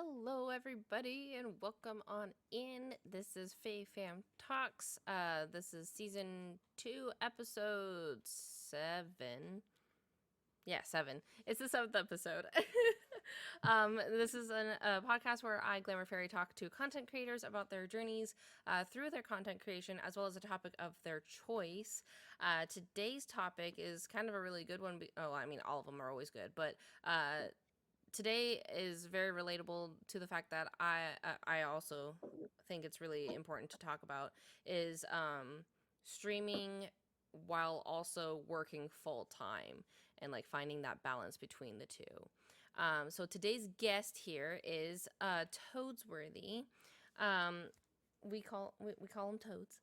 Hello, everybody, and welcome on in. This is Faye Fam Talks. This is season 2, episode 7. Yeah, 7. It's the 7th episode. This is a podcast where I, Glamour Fairy, talk to content creators about their journeys through their content creation, as well as a topic of their choice. Today's topic is kind of a really good one. I mean, all of them are always good, but today is very relatable to the fact that I also think it's really important to talk about is streaming while also working full time and like finding that balance between the two. So today's guest here is Toadsworthy. Um, we call him Toads,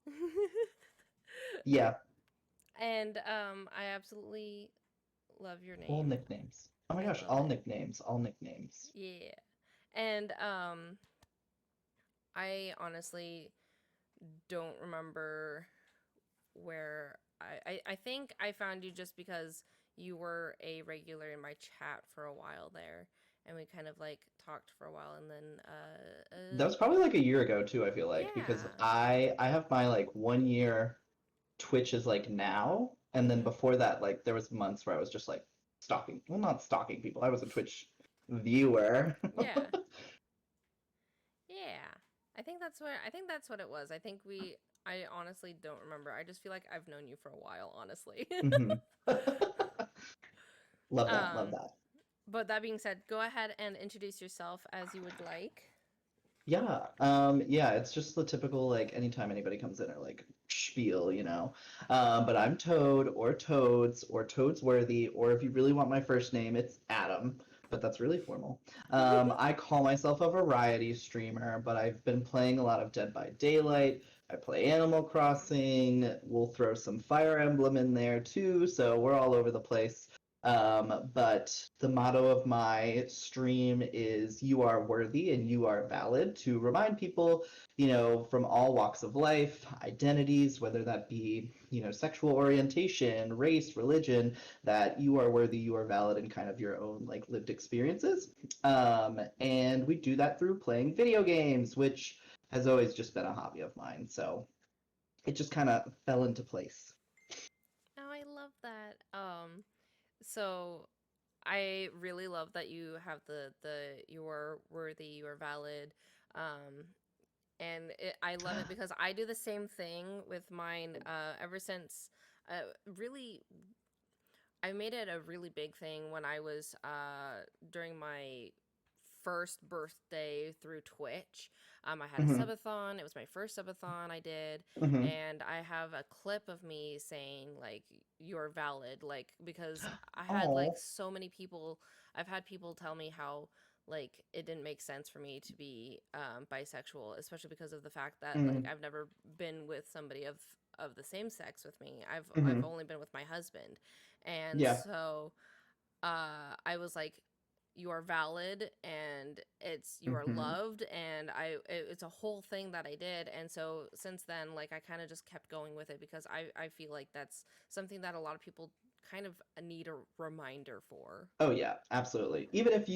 Yeah, and I absolutely love your all name. nicknames. Oh my I gosh, love all it. nicknames, all nicknames. Yeah. And I honestly don't remember where I think I found you just because you were a regular in my chat for a while there, and we kind of like talked for a while, and then That was probably like a year ago too, I feel like, because yeah. I have my like 1 year Twitch is like now, and then Hmm. before that, like there was months where I was just like stalking, well, not stalking people. I was a Twitch viewer. Yeah. Yeah. I think that's what it was. I honestly don't remember. I just feel like I've known you for a while, honestly. hmm Love that, love um that. but that being said, go ahead and introduce yourself as you would like. Yeah, it's just the typical like anytime anybody comes in or like spiel, you know. But I'm Toad or Toads or Toadsworthy, or if you really want my first name, it's Adam, but that's really formal. I call myself a variety streamer, but I've been playing a lot of Dead by Daylight. I play Animal Crossing. We'll throw some Fire Emblem in there too, so we're all over the place. But the motto of my stream is "You are worthy and you are valid," to remind people, from all walks of life, identities, whether that be, sexual orientation, race, religion, that you are worthy, you are valid in kind of your own like lived experiences. And we do that through playing video games, which has always just been a hobby of mine. So it just kind of fell into place. Oh, I love that. So I really love that you have the you are worthy, you are valid. Um, I love it because I do the same thing with mine. Ever since, really, I made it a really big thing when I was during my first birthday through Twitch. I had a hmm subathon. It was my first subathon I did, hmm and I have a clip of me saying like you're valid, like because I had like Oh. so many people. I've had people tell me how like it didn't make sense for me to be bisexual, especially because of the fact that like hmm I've never been with somebody of the same sex with me. I've hmm only been with my husband, and Yeah. so I was like, you are valid and you are hmm loved, and it's a whole thing that I did. And so since then, like I kind of just kept going with it because I feel like that's something that a lot of people kind of need a reminder for. Oh yeah, absolutely. Even if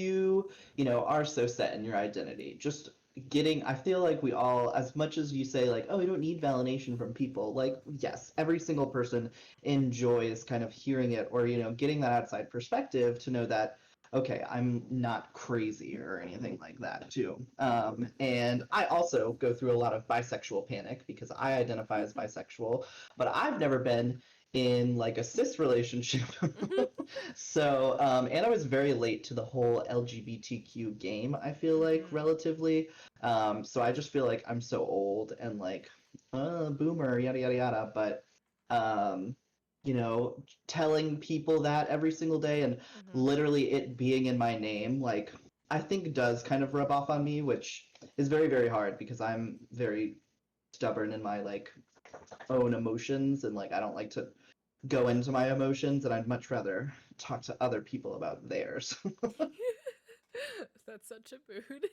are so set in your identity, just I feel like we all, as much as you say like, oh, you don't need validation from people, like, yes, every single person enjoys kind of hearing it or, getting that outside perspective to know that, okay, I'm not crazy or anything like that too. And I also go through a lot of bisexual panic because I identify as bisexual, but I've never been in like a cis relationship. So, and I was very late to the whole LGBTQ game, I feel like, Hmm. relatively. So I just feel like I'm so old and like, boomer, yada, yada, yada. But, telling people that every single day and Hmm. literally it being in my name, like, I think does kind of rub off on me, which is very, very hard because I'm very stubborn in my like own emotions and like I don't like to go into my emotions, and I'd much rather talk to other people about theirs. That's such a mood.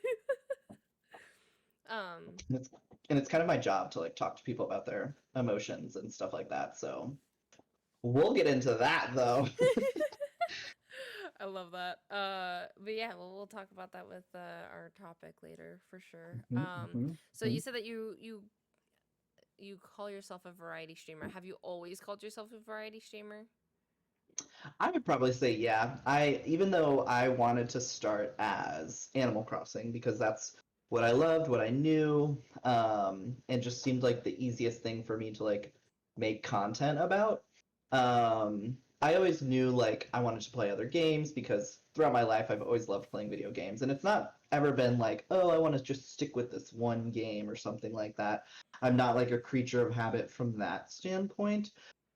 um and, it's, and it's kind of my job to like talk to people about their emotions and stuff like that. So we'll get into that though. I love that. But yeah, we'll talk about that with our topic later for sure. Mhm, mhm, So you mhm. said that you call yourself a variety streamer. Have you always called yourself a variety streamer? I would probably say yeah. I even though I wanted to start as Animal Crossing because that's what I loved, what I knew, and just seemed like the easiest thing for me to like make content about. I always knew like I wanted to play other games because throughout my life I've always loved playing video games, and it's not ever been like, oh, I want to just stick with this one game or something like that. I'm not like a creature of habit from that standpoint.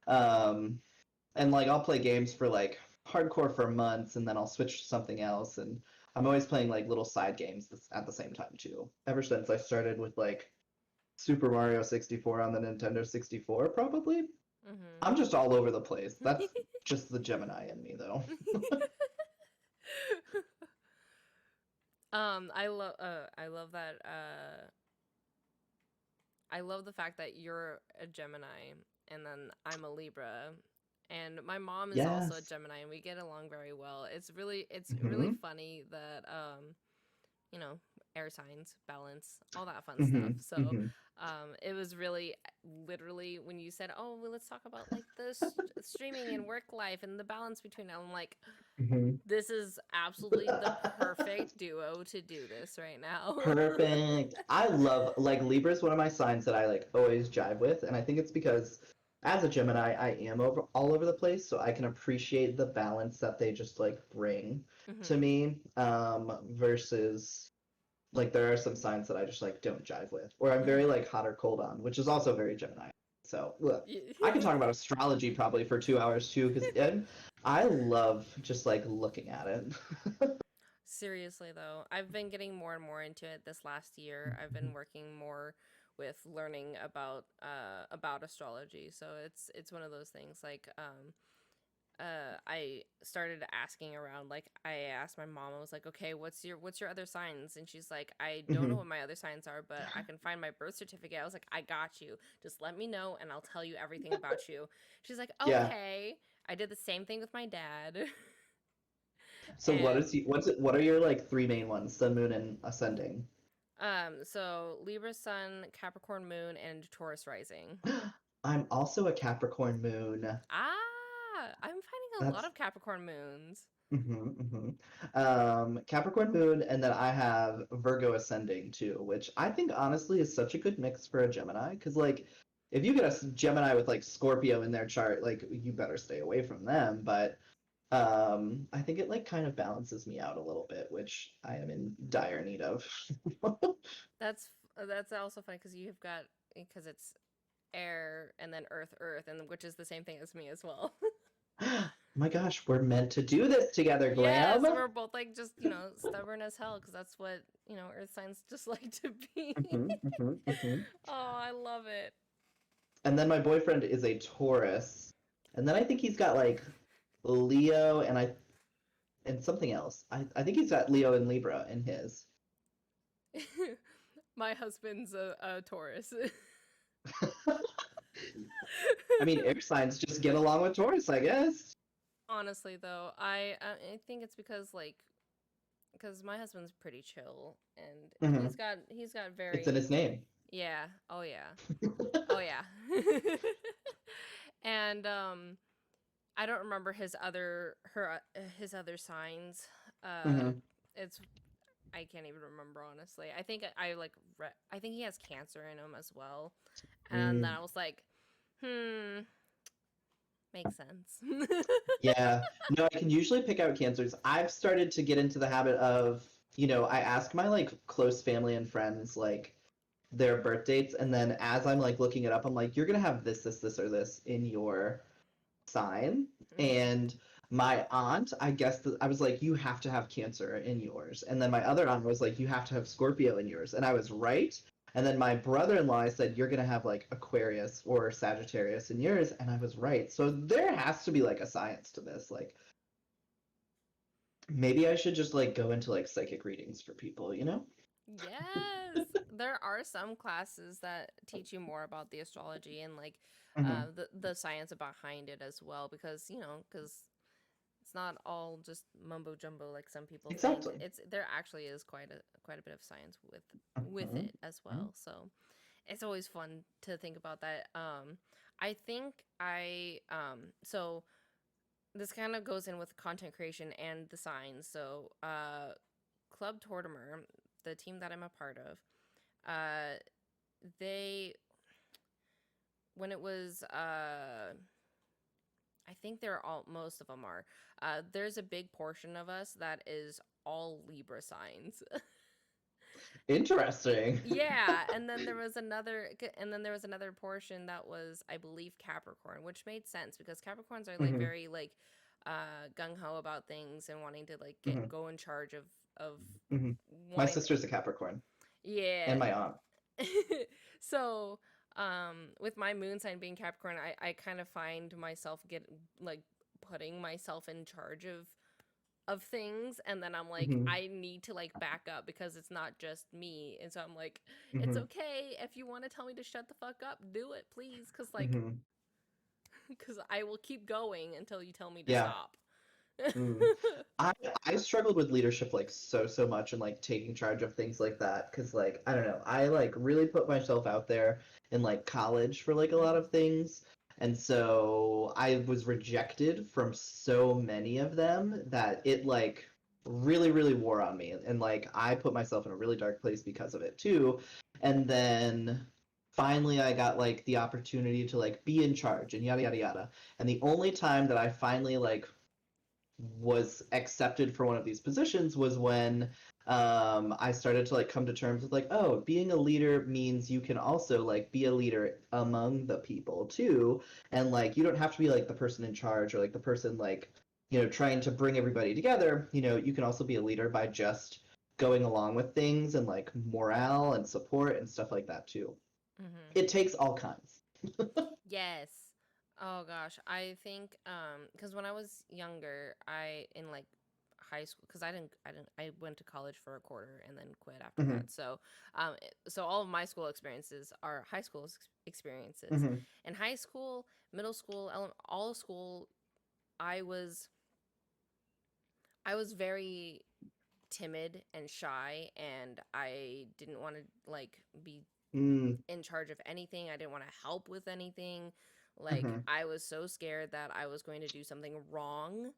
Um, and like I'll play games for like hardcore for months and then I'll switch to something else and I'm always playing like little side games at the same time too. Ever since I started with like Super Mario 64 on the Nintendo 64 probably. Mm-hmm. I'm just all over the place. That's just the Gemini in me though. I love that I love the fact that you're a Gemini and then I'm a Libra. And my mom is also a Yes. Gemini and we get along very well. It's really Mhm. funny that you know, air signs, balance, all that fun stuff. Mhm. So, Mhm. it was really literally when you said, "Oh, well, let's talk about like streaming and work life and the balance between them." I'm like, Mhm. this is absolutely the perfect duo to do this right now. Perfect. I love like Libra is one of my signs that I like always jive with, and I think it's because as a Gemini, I am all over the place, so I can appreciate the balance that they just like bring to Hmm. me. Versus like there are some signs that I just like don't jive with, or I'm very Hmm. like hot or cold on, which is also very Gemini. So look, I could talk about astrology probably for 2 hours too, because I love just like looking at it. Seriously though, I've been getting more and more into it this last year. I've been working more with learning about astrology. So it's one of those things like I started asking around. Like I asked my mom, I was like, okay, what's your other signs? And she's like, I don't know Mhm. what my other signs are, but I can find my birth certificate. I was like, I got you. Just let me know and I'll tell you everything about you. She's like, Yeah. okay. I did the same thing with my dad. So And what are your like three main ones? Sun, moon, and ascending. so Libra sun, Capricorn moon, and Taurus rising. I'm also a Capricorn moon. I'm finding a lot That's of Capricorn moons. Capricorn moon, and then I have Virgo ascending too, which I think honestly is such a good mix for a Gemini. Because like, if you get a Gemini with like Scorpio in their chart, like you better stay away from them. But I think it like kind of balances me out a little bit, which I am in dire need of. That's also funny because you've got because it's air and then earth and which is the same thing as me as well. My gosh, we're meant to do this together, Yes, Graham. we're both like just stubborn as hell because that's what earth signs just like to be. Oh, I love it. And then my boyfriend is a Taurus. And then I think he's got like Leo and something else. I think he's got Leo and Libra in his. My husband's a Taurus. I mean, air signs just get along with Taurus, I guess. Honestly, though, I think it's because my husband's pretty chill and Hmm. he's got It's in very his name. yeah, oh yeah, oh yeah. And I don't remember his other signs. Hmm. It's I can't even remember honestly. I think I think he has cancer in him as well. And then Mm, I was like, hmm, makes sense. yeah. No, I can usually pick out cancers. I've started to get into the habit of, I ask my like close family and friends like their birth dates, and then as I'm like looking it up, I'm like, you're gonna have this, or this in your sign. Hmm. And my aunt, I guess I was like, you have to have Cancer in yours. And then my other aunt was like, you have to have Scorpio in yours. And I was right. And then my brother-in-law, I said, you're gonna have like Aquarius or Sagittarius in yours, and I was right. So there has to be like a science to this. Like maybe I should just like go into like psychic readings for people? Yes, there are some classes that teach you more about the astrology and like Hmm. the science behind it as well because because it's not all just mumbo jumbo like some people think. Exactly. It's there actually is quite a bit of science with Mhm. it as well. So it's always fun to think about that. I think so this kind of goes in with content creation and the signs. So Club Tortimer, the team that I'm a part of, uh, they when it was I think they're all most of them are. There's a big portion of us that is all Libra signs. Interesting. Yeah, and then there was another portion that was I believe Capricorn, which made sense because Capricorns are like Hmm. very like gung ho about things and wanting to like Hmm. go in charge of Hmm. My wanting sister's a Capricorn, yeah. and my aunt. So with my moon sign being Capricorn, I kind of find myself get like putting myself in charge of things, and then I'm like Hmm. I need to like back up because it's not just me, and so I'm like it's Hmm. okay if you want to tell me to shut the fuck up, do it please, like Hmm. because I will keep going until you tell me to Yeah. stop. Mm. I I struggled with leadership like so much and like taking charge of things like that because like I don't know, I like really put myself out there in like college for like a lot of Mhm. things, and so I was rejected from so many of them that it like really wore on me, and like I put myself in a really dark place because of it too. And then finally I got like the opportunity to like be in charge and yada yada yada. And the only time that I finally like was accepted for one of these positions was when I started to like come to terms with like, oh, being a leader means you can also like be a leader among the people too, and like you don't have to be like the person in charge or like the person like trying to bring everybody together. You can also be a leader by just going along with things and like morale and support and stuff like that too. Mhm. It takes all kinds. Yes. Oh gosh, I think cuz when I was younger, I in like high school cuz I went to college for a quarter and then quit after Hmm. that. So so all of my school experiences are high school experiences. Hmm. In high school, middle school, all school, I was I was very timid and shy, and I didn't want to like be Mm. in charge of anything. I didn't want to help with anything. Like, Hmm. I was so scared that I was going to do something wrong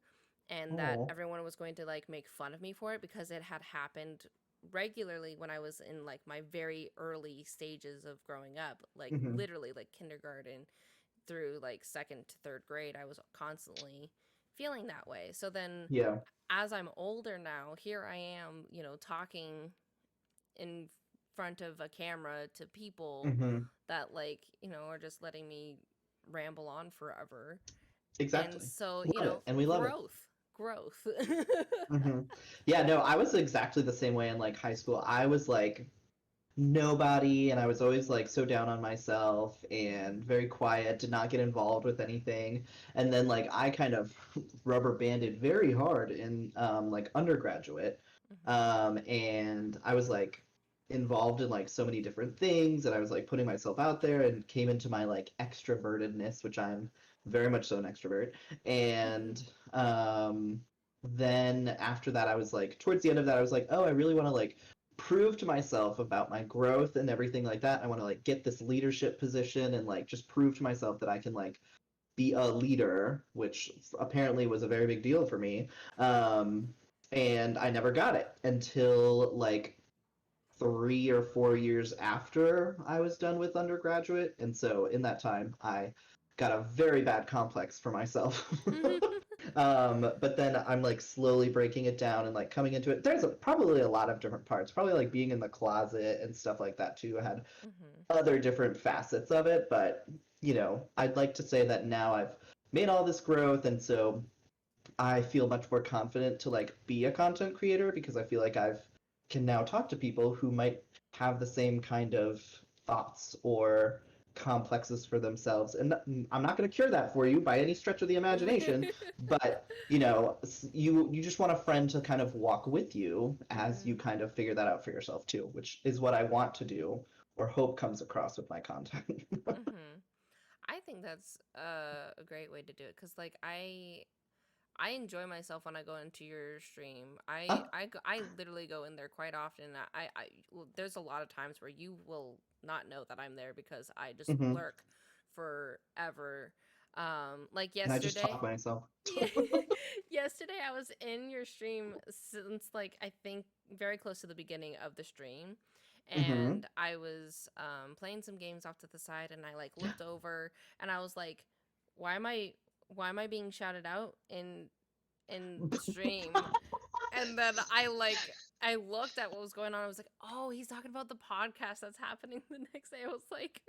and that Oh. everyone was going to like make fun of me for it because it had happened regularly when I was in like my very early stages of growing up. Like, Hmm. literally, like kindergarten through like second to third grade, I was constantly feeling that way. So then Yeah. as I'm older now, here I am, talking in front of a camera to people Hmm. that like are just letting me ramble on forever, and Exactly. so Love it, and we love it. growth. Hmm. Yeah, no, I was exactly the same way in like high school. I was like nobody, and I was always like so down on myself and Mhm, very quiet, did not get involved with anything. And then like I kind of rubber banded very hard in like undergraduate, mhm, and I was like involved in like so many different things, and I was like putting myself out there and came into my like extrovertedness, which I'm very much so an extrovert. And um then after that I was like towards the end of that I was like, oh, I really want to like prove to myself about my growth and everything like that. I want to like get this leadership position and like just prove to myself that I can like be a leader, which apparently was a very big deal for me. um and I never got it until like 3 or 4 years after I was done with undergraduate. And so in that time, I got a very bad complex for myself. mhm, But then I'm like slowly breaking it down and like coming into it. There's probably a lot of different parts, probably like being in the closet and stuff like that too. I had mhm, other different facets of it, but I'd like to say that now I've made all this growth, and so I feel much more confident to like be a content creator because I feel like I've can now talk to people who might have the same kind of thoughts or complexes for themselves. And I'm not going to cure that for you by any stretch of the imagination, but you just want a friend to kind of walk with you as you mhm, kind of figure that out for yourself too, which is what I want to do or hope comes across with my content. mhm. I think that's a great way to do it because like I enjoy myself when I go into your stream. Ah, I literally go in there quite often. Well, there's a lot of times where you will not know that I'm there because I just hmm. lurk forever. Like And I just yesterday. talk myself. Yeah, yesterday I was in your stream since like I think very close to the beginning of the stream, Hmm. and I was playing some games off to the side, and I like looked over, and I was like, why am I why am I being shouted out in the stream? And then I looked at what was going on. I was like, "Oh, he's talking about the podcast that's happening the next day." I was like,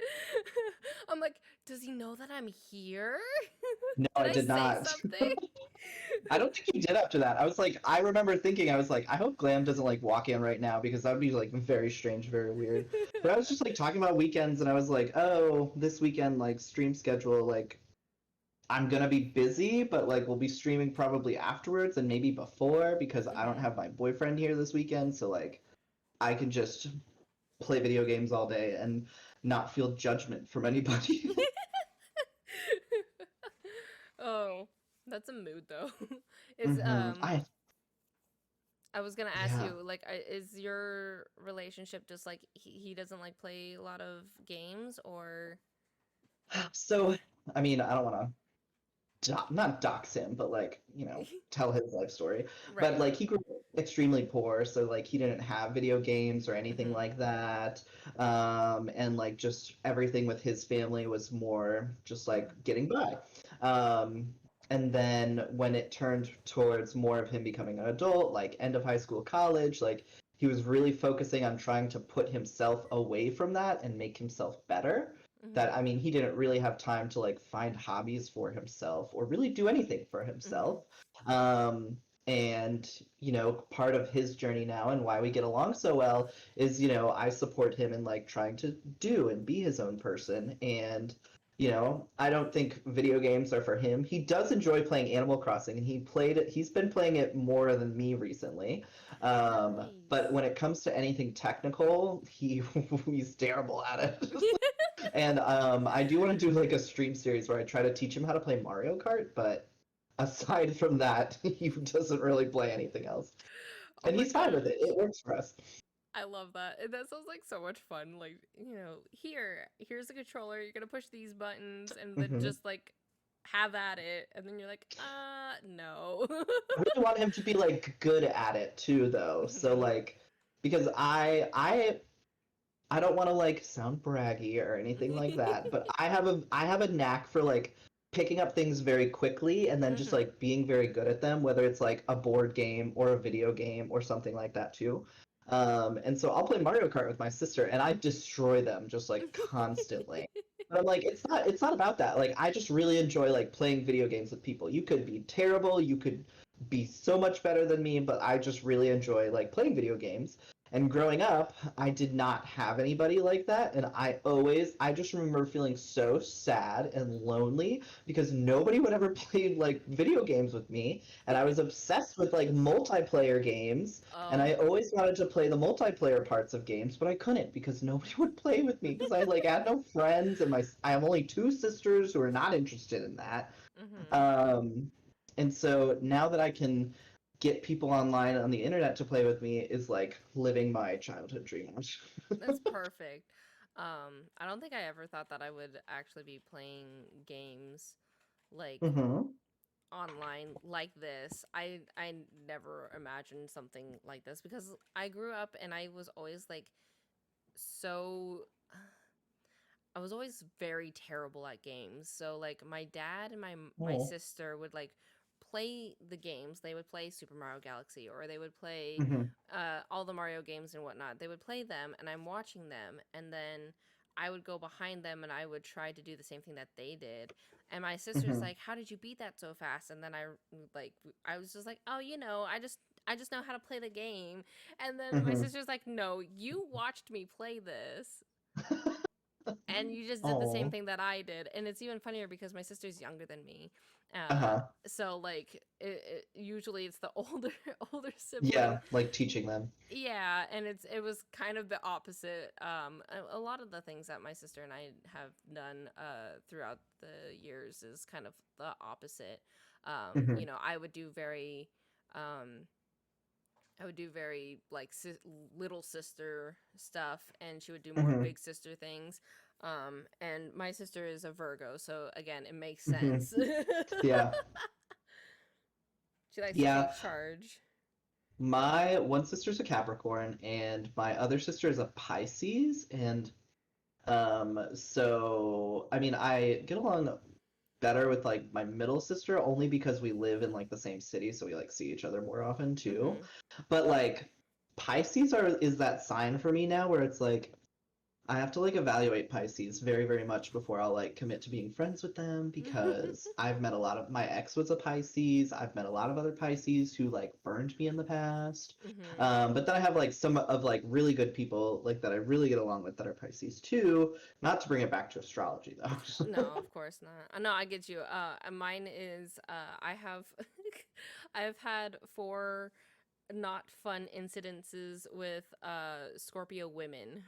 "I'm like, does he know that I'm here? No, Did I I did say not. something?" I don't think you did after that. I was like, I remember thinking, I was like, I hope Glam doesn't like walk in right now because that would be like very strange, very weird. But I was just like talking about weekends and I was like, oh, this weekend, like stream schedule, like I'm gonna be busy, but like we'll be streaming probably afterwards and maybe before because I don't Mhm. have my boyfriend here this weekend. So like I can just play video games all day and not feel judgment from anybody. Oh, that's a mood though. Is Hmm. I was gonna ask Yeah. you like, is your relationship just like he doesn't like play a lot of games or? So, I mean, I don't want to not dox him, but like, tell his life story. But Right. like he grew up extremely poor, so like he didn't have video games or anything Mhm. like that. And like just everything with his family was more just like Mhm. getting by. Um, and then when it turned towards more of him becoming an adult, like end of high school, college, like he was really focusing on trying to put himself away from that and make himself better. That, Mhm. I mean, he didn't really have time to like find hobbies for himself or really do anything for Mhm. himself. um and part of his journey now and why we get along so well is I support him in like trying to do and be his own person. And I don't think video games are for him. He does enjoy playing Animal Crossing and he's been playing it more than me recently. But Nice. when it comes to anything technical, he's terrible at it. And I do want to do like a stream series where I try to teach him how to play Mario Kart, but aside from that, he doesn't really play anything else. Oh And my he's fine with it. gosh. It works for us. I love that. That sounds like so much fun. Like, here's the controller. You're gonna push these buttons and then Hmm. just like have at it. And then you're like, no. I really want him to be like good at it too, though. So Mhm. like, because I don't want to like sound braggy or anything like that, but I have a knack for like picking up things very quickly and then just Mhm. like being very good at them, whether it's like a board game or a video game or something like that too. And so I'll play Mario Kart with my sister and I destroy them just like constantly. But I'm like, it's not about that. Like I just really enjoy like playing video games with people. You could be terrible, you could be so much better than me, but I just really enjoy like playing video games. And growing up, I did not have anybody like that. And I just remember feeling so sad and lonely because nobody would ever play like video games with me. And I was obsessed with like multiplayer games. And I Oh. always wanted to play the multiplayer parts of games, but I couldn't because nobody would play with me because I like had no friends and I have only two sisters who are not interested in that. Mhm. Um, and so now that I can get people online on the internet to play with me is like living my childhood dreams. That's perfect. I don't think I ever thought that I would actually be playing games like Hmm. online like this. I never imagined something like this because I grew up and I was always like so I was always very terrible at games. So like my dad and my Oh. sister would like play the games. They would play Super Mario Galaxy or they would play Hmm. all the Mario games and whatnot. They would play them and I'm watching them and then I would go behind them and I would try to do the same thing that they did. And my sister's Hmm. like, "How did you beat that so fast?" And then like I was just like, "Oh, I just know how to play the game." And then my Hmm. sister's like, "No, you watched me play this and you just did the same Oh. thing that I did." And it's even funnier because my sister's younger than me. Uh-huh. So like usually it's the older older sibling. Yeah, like teaching them. Yeah, and it was kind of the opposite. A lot of the things that my sister and I have done throughout the years is kind of the opposite. Hmm. You know, um, I would do very like little sister stuff, and she would do more Hmm. big sister things. And my sister is a Virgo, so again, it makes Hmm. sense. Yeah. She likes to Yeah. take charge. My one sister's a Capricorn, and my other sister is a Pisces, and so I mean, I get along better with like my middle sister only because we live in like the same city, so we like see each other more often too. Mm-hmm. But like Pisces are is that sign for me now where it's like I have to like evaluate Pisces very, very much before I'll like commit to being friends with them because I've met a lot of my ex was a Pisces. I've met a lot of other Pisces who like burned me in the past. Mm-hmm. But then I have like some of like really good people like that I really get along with that are Pisces too. Not to bring it back to astrology No, though. of course not. No, I get you. Mine is I have I've had four not fun incidences with Scorpio women.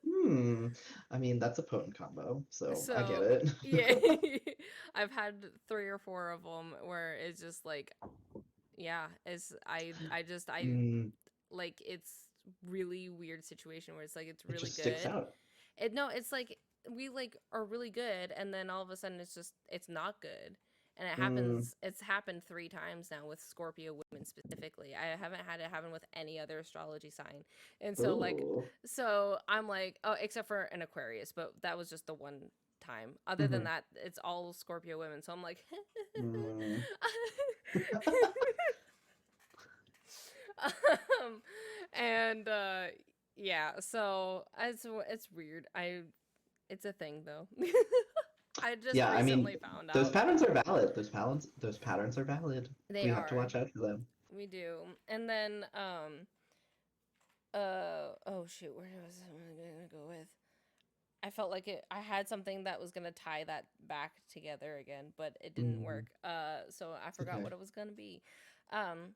Hmm. I mean, that's a potent combo, so I get So it. yeah, I've had three or four of them where it's just like, yeah, it's I Mm, like it's really weird situation where it's like it's it really just sticks good. out. It no, it's like we like are really good, and then all of a sudden it's not good. And Mm. it's happened three times now with Scorpio women specifically. I haven't had it happen with any other astrology sign. And so like Ooh. so I'm like, oh, except for an Aquarius, but that was just the one time. Other than Hmm. that, it's all Scorpio women. So I'm like Mm. and yeah, so it's weird. It's a thing though. I just Yeah, I mean, recently found those out. patterns are valid. Those patterns are valid. They We have to are. watch out for them. We do. And then oh shoot, where was I gonna go with? I felt like I had something that was gonna tie that back together again, but it didn't Mm. work. So I It's forgot okay. what it was gonna be. Um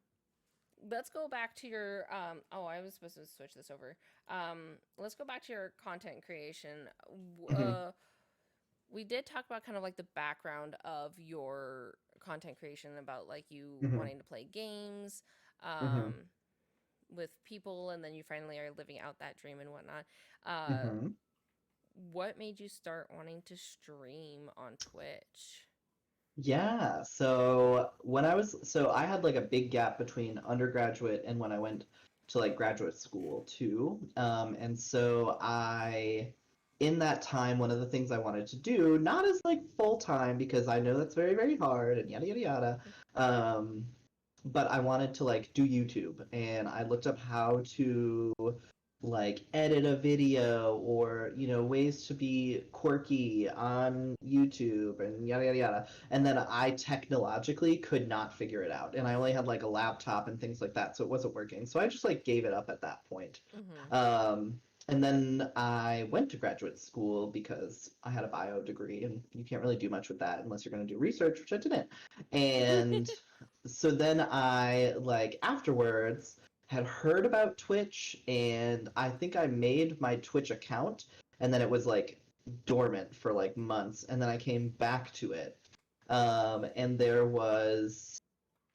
let's go back to your oh, I was supposed to switch this over. Let's go back to your content creation. Hmm. We did talk about kind of like the background of your content creation, about like you Hmm. wanting to play games Hmm. um, with people, and then you finally are living out that dream and whatnot. Uh, Hmm. what made you start wanting to stream on Twitch? Yeah, so I had like a big gap between undergraduate and when I went to like graduate school too. And so in that time, one of the things I wanted to do, not as like full time because I know that's very, very hard and yada yada yada. Um, but I wanted to like do YouTube, and I looked up how to like edit a video or ways to be quirky on YouTube and yada yada yada. And then I technologically could not figure it out, and I only had like a laptop and things like that, so it wasn't working. So I just like gave it up at that point. Mm-hmm. Um, and then I went to graduate school because I had a bio degree, and you can't really do much with that unless you're going to do research, which I didn't. And so then I like afterwards had heard about Twitch, and I think I made my Twitch account, and then it was like dormant for like months, and then I came back to it. And there was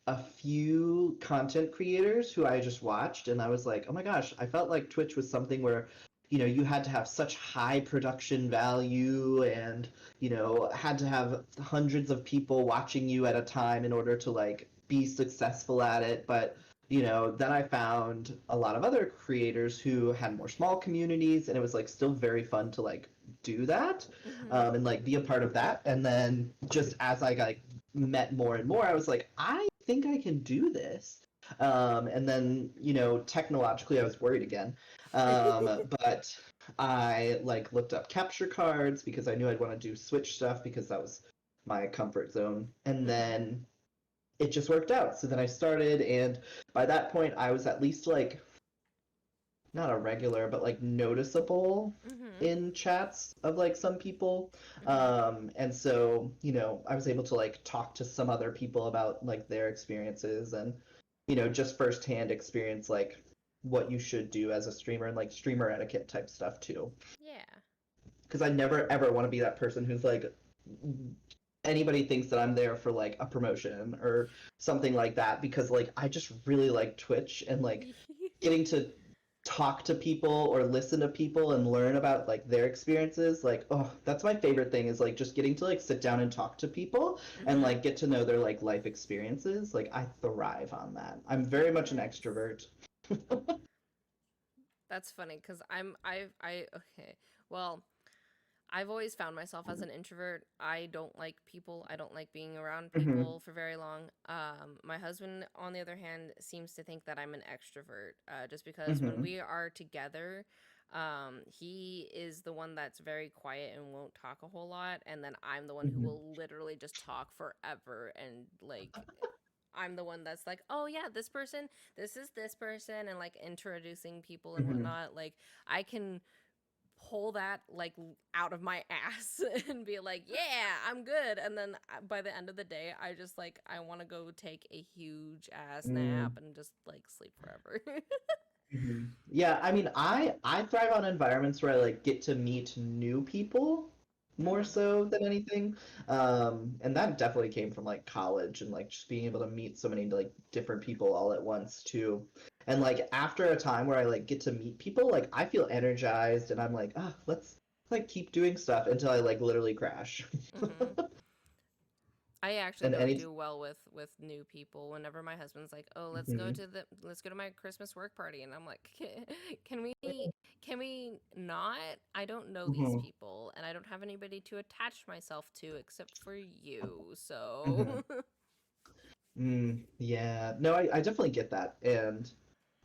a few content creators who I just watched, and I was like, oh my gosh, I felt like Twitch was something where you had to have such high production value, and had to have hundreds of people watching you at a time in order to like be successful at it. But then I found a lot of other creators who had more small communities, and it was like still very fun to like do that, Mm-hmm. and like be a part of that. And then just as I like met more and more, I was like, I think I can do this. And then, technologically, I was worried again. But I like looked up capture cards because I knew I'd want to do Switch stuff because that was my comfort zone. And Mm-hmm. then it just worked out. So then I started, and by that point, I was at least like not a regular, but like noticeable Mm-hmm. in chats of like some people. Mm-hmm. And so, I was able to like talk to some other people about like their experiences and, just firsthand experience like what you should do as a streamer and like streamer etiquette type stuff too. Yeah. Because I never ever want to be that person who's like anybody thinks that I'm there for like a promotion or something like that, because like I just really like Twitch and like getting to talk to people or listen to people and learn about like their experiences. Like, oh, that's my favorite thing, is like just getting to like sit down and talk to people and Mm-hmm. like get to know their like life experiences. Like I thrive on that. I'm very much an Nice. extrovert. That's funny because okay. Well, I've always found myself as an introvert. I don't like people. I don't like being around Hmm. people for very long. My husband, on the other hand, seems to think that I'm an extrovert. Just because when Hmm. we are together, he is the one that's very quiet and won't talk a whole lot, and then I'm the one who Hmm. will literally just talk forever and like. I'm the one that's like, oh yeah, this is this person, and like introducing people and Hmm. whatnot. Like, I can pull that like out of my ass and be like, "Yeah, I'm good." And then by the end of the day, I just like I want to go take a huge ass nap Hmm. and just like sleep forever. Hmm. Yeah, I mean, I thrive on environments where I like get to meet new people more Hmm. so than anything. And that definitely came from like college and like just being able to meet so many like different people all at once too. And like after a time where I like get to meet people, like I feel energized and I'm like, ah, let's like keep doing stuff until I like literally crash. Hmm. I actually And don't any do well with new people. Whenever my husband's like, "Oh, Mhm. let's go to my Christmas work party," and I'm like, "Can can we not? I don't know these Mhm. people, and I don't have anybody to attach myself to except for you." Mhm. So, Yeah, no, I definitely get that. And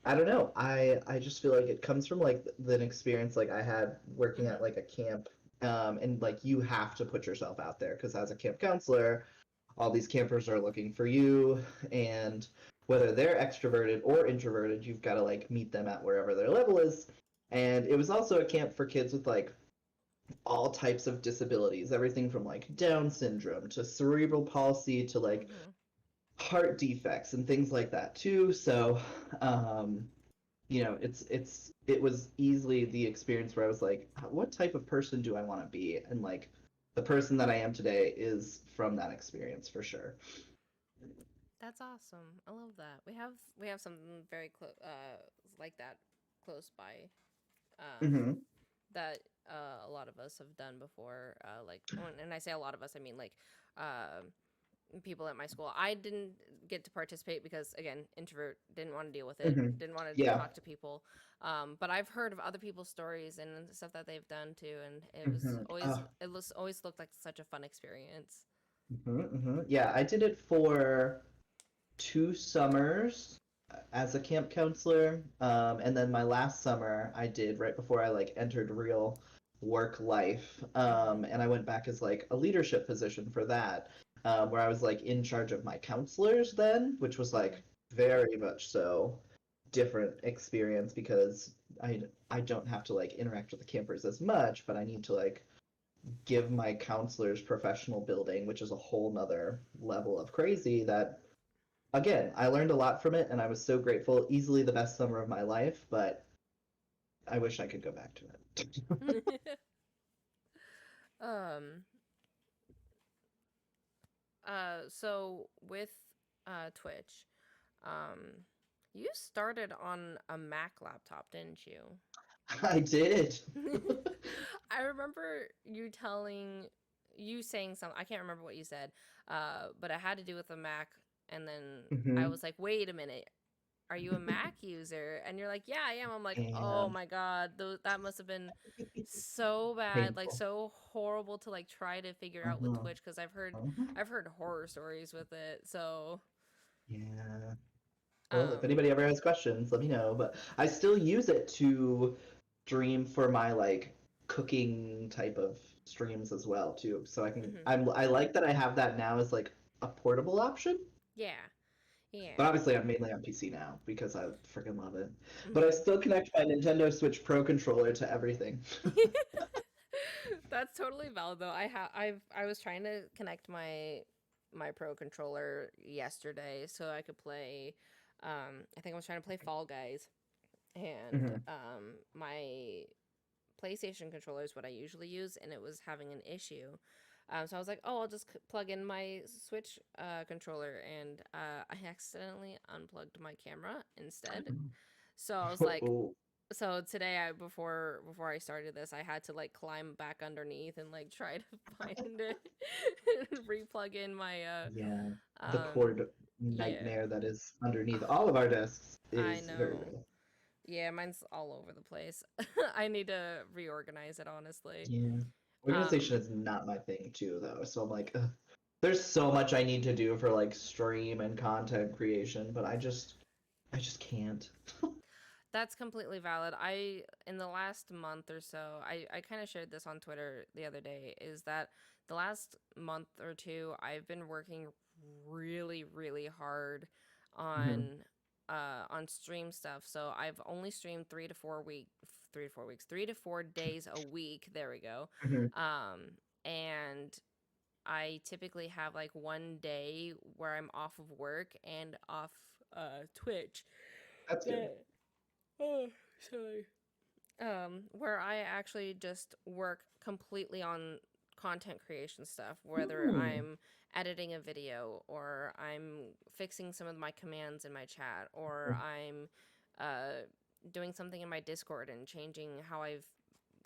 I don't know. I just feel like it comes from like an experience like I had working at hmm. like a camp, and like you have to put yourself out there because as a camp counselor, all these campers are looking for you, and whether they're extroverted or introverted, you've got to like meet them at wherever their level is. And it was also a camp for kids with like all types of disabilities, everything from like Down syndrome to cerebral palsy to like Hmm. heart defects and things like that too. So, um, it was easily the experience where I was like, what type of person do I want to be? And like the person that I am today is from that experience for sure. That's awesome. I love that. We have something very close like that close by. Um, Hmm. that a lot of us have done before. And I say a lot of us, I mean like uh, people at my school. I didn't get to participate because again, introvert, didn't want to deal with it, Hmm. didn't want to Yeah. talk to people. But I've heard of other people's stories and stuff that they've done too, and Hmm. always looked like such a fun experience. Hmm. Hmm. Yeah, I did it for 2 summers as a camp counselor, and then my last summer I did right before I like entered real work life, Hmm. and I went back as like a leadership position for that, where I was like in charge of my counselors then, which was like very much so different experience because I don't have to like interact with the campers as much, but I need to like give my counselors professional building, which is a whole nother level of crazy that again, I learned a lot from it and I was so grateful. Easily the best summer of my life, but I wish I could go back to it. um. So with Twitch, um, you started on a Mac laptop, didn't you? I did. I remember you saying something. I can't remember what you said, but it had to do with a Mac. And then I Hmm. was like, "Wait a minute, are you a Mac user?" And you're like, "Yeah, I am." I'm like, "Oh And my god, that must have been so bad, like painful. so horrible to like try to figure out with Hmm. Twitch because Hmm. I've heard horror stories with it." So, Yeah. Well, if um, anybody ever has questions, let me know. But I still use it to stream for my like cooking type of streams as well too. So mhm. I like that I have that now as like a portable option. Yeah, yeah. But obviously, I'm mainly on PC now because I freaking love it. But I Mhm. still connect my Nintendo Switch Pro controller to everything. That's totally valid though. I was trying to connect my pro controller yesterday so I could play I think I was trying to play Fall Guys and Hmm. my PlayStation controller is what I usually use and it was having an issue. So I was like, oh, I'll just plug in my Switch controller, and I accidentally unplugged my camera instead. So I was like, Oh, so today before I started this, I had to like climb back underneath and like try to find it and replug in my yeah. The um cord yeah. nightmare that is underneath all of our desks I is very know. real. Yeah, mine's all over the place. I need to reorganize it honestly. Yeah. Organization Um is not my thing too, though. So I'm like, ugh. There's so much I need to do for like stream and content creation, but I just can't. That's completely valid. In the last month or so, I kind of shared this on Twitter the other day, is that the last month or two, I've been working really, really hard Mhm, on stream stuff. So I've only streamed 3 to 4 days a week. There we go. mhm. And I typically have like one day where I'm off of work and off Twitch. That's good. That Oh, sorry. Where I actually just work completely on content creation stuff, whether Hmm. I'm editing a video or I'm fixing some of my commands in my chat or I'm uh, doing something in my Discord and changing how I've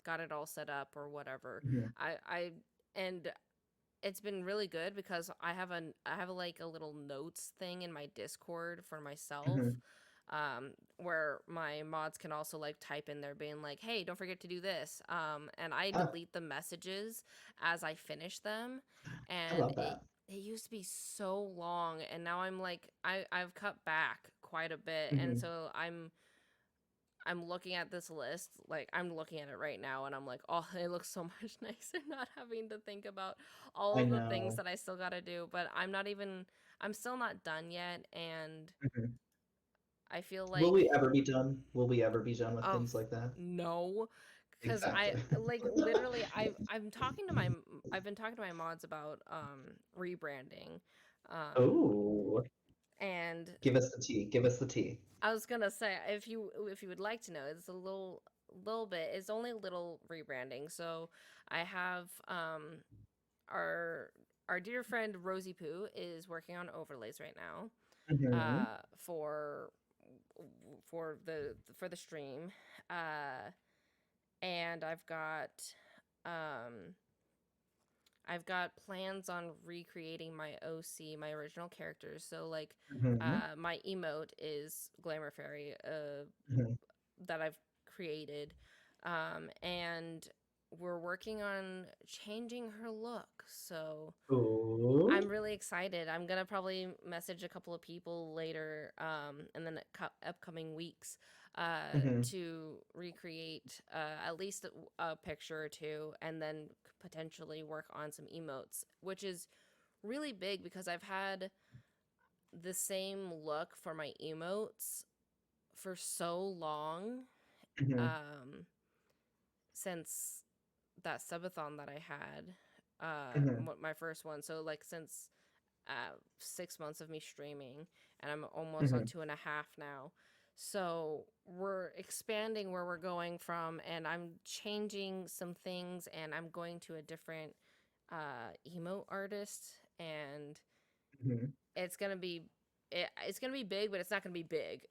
got it all set up or whatever. Mhm, I and it's been really good because I have like a little notes thing in my Discord for myself, mhm. where my mods can also like type in there being like, hey, don't forget to do this, and I Ah, delete the messages as I finish them, I and love that. it used to be so long, and now I'm like I've cut back quite a bit, and Hmm. so I'm looking at this list, like I'm looking at it right now, and I'm like, oh, it looks so much nicer not having to think about all I of the things know. that I still got to do. But I'm still not done yet, and Mhm. I feel Will like, we ever be done? Will we ever be done with oh things like that? no, because I Exactly. like literally I've been talking to my mods about rebranding, um, Oh, and give us the tea. Give us the tea. I was gonna say if you would like to know, it's a little bit. It's only a little rebranding. So I have our our dear friend Rosie Poo is working on overlays right now Hmm. for for the stream, uh, and um I've got plans on recreating my OC, my original characters. So like Hmm. my emote is Glamour Fairy, Hmm. that I've created. And we're working on changing her look. So Ooh. I'm really excited. I'm going to probably message a couple of people later in the upcoming weeks Hmm. to recreate at least a picture or two and then potentially work on some emotes, which is really big because I've had the same look for my emotes for so long, Hmm. um, since that subathon that I had, Hmm. my first one. So like since 6 months of me streaming, and I'm almost on Hmm. 2.5 now. So we're expanding where we're going from, and I'm changing some things, and I'm going to a different emo artist, and Hmm. it's gonna be it's gonna be big, but it's not gonna be big.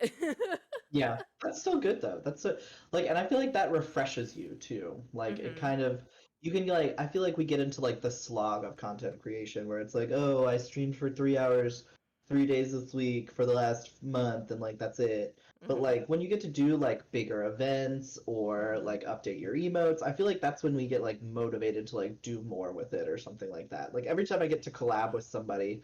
Yeah, that's still good though. That's so like, and I feel like that refreshes you too. Like it Mhm. kind of you can like I feel like we get into like the slog of content creation where it's like, oh, I streamed for 3 hours, 3 days this week for the last month, and like that's it. But Mhm. like when you get to do like bigger events or Mhm. like update your emotes, I feel like that's when we get like motivated to like do more with it or something like that. Like every time I get to collab with somebody,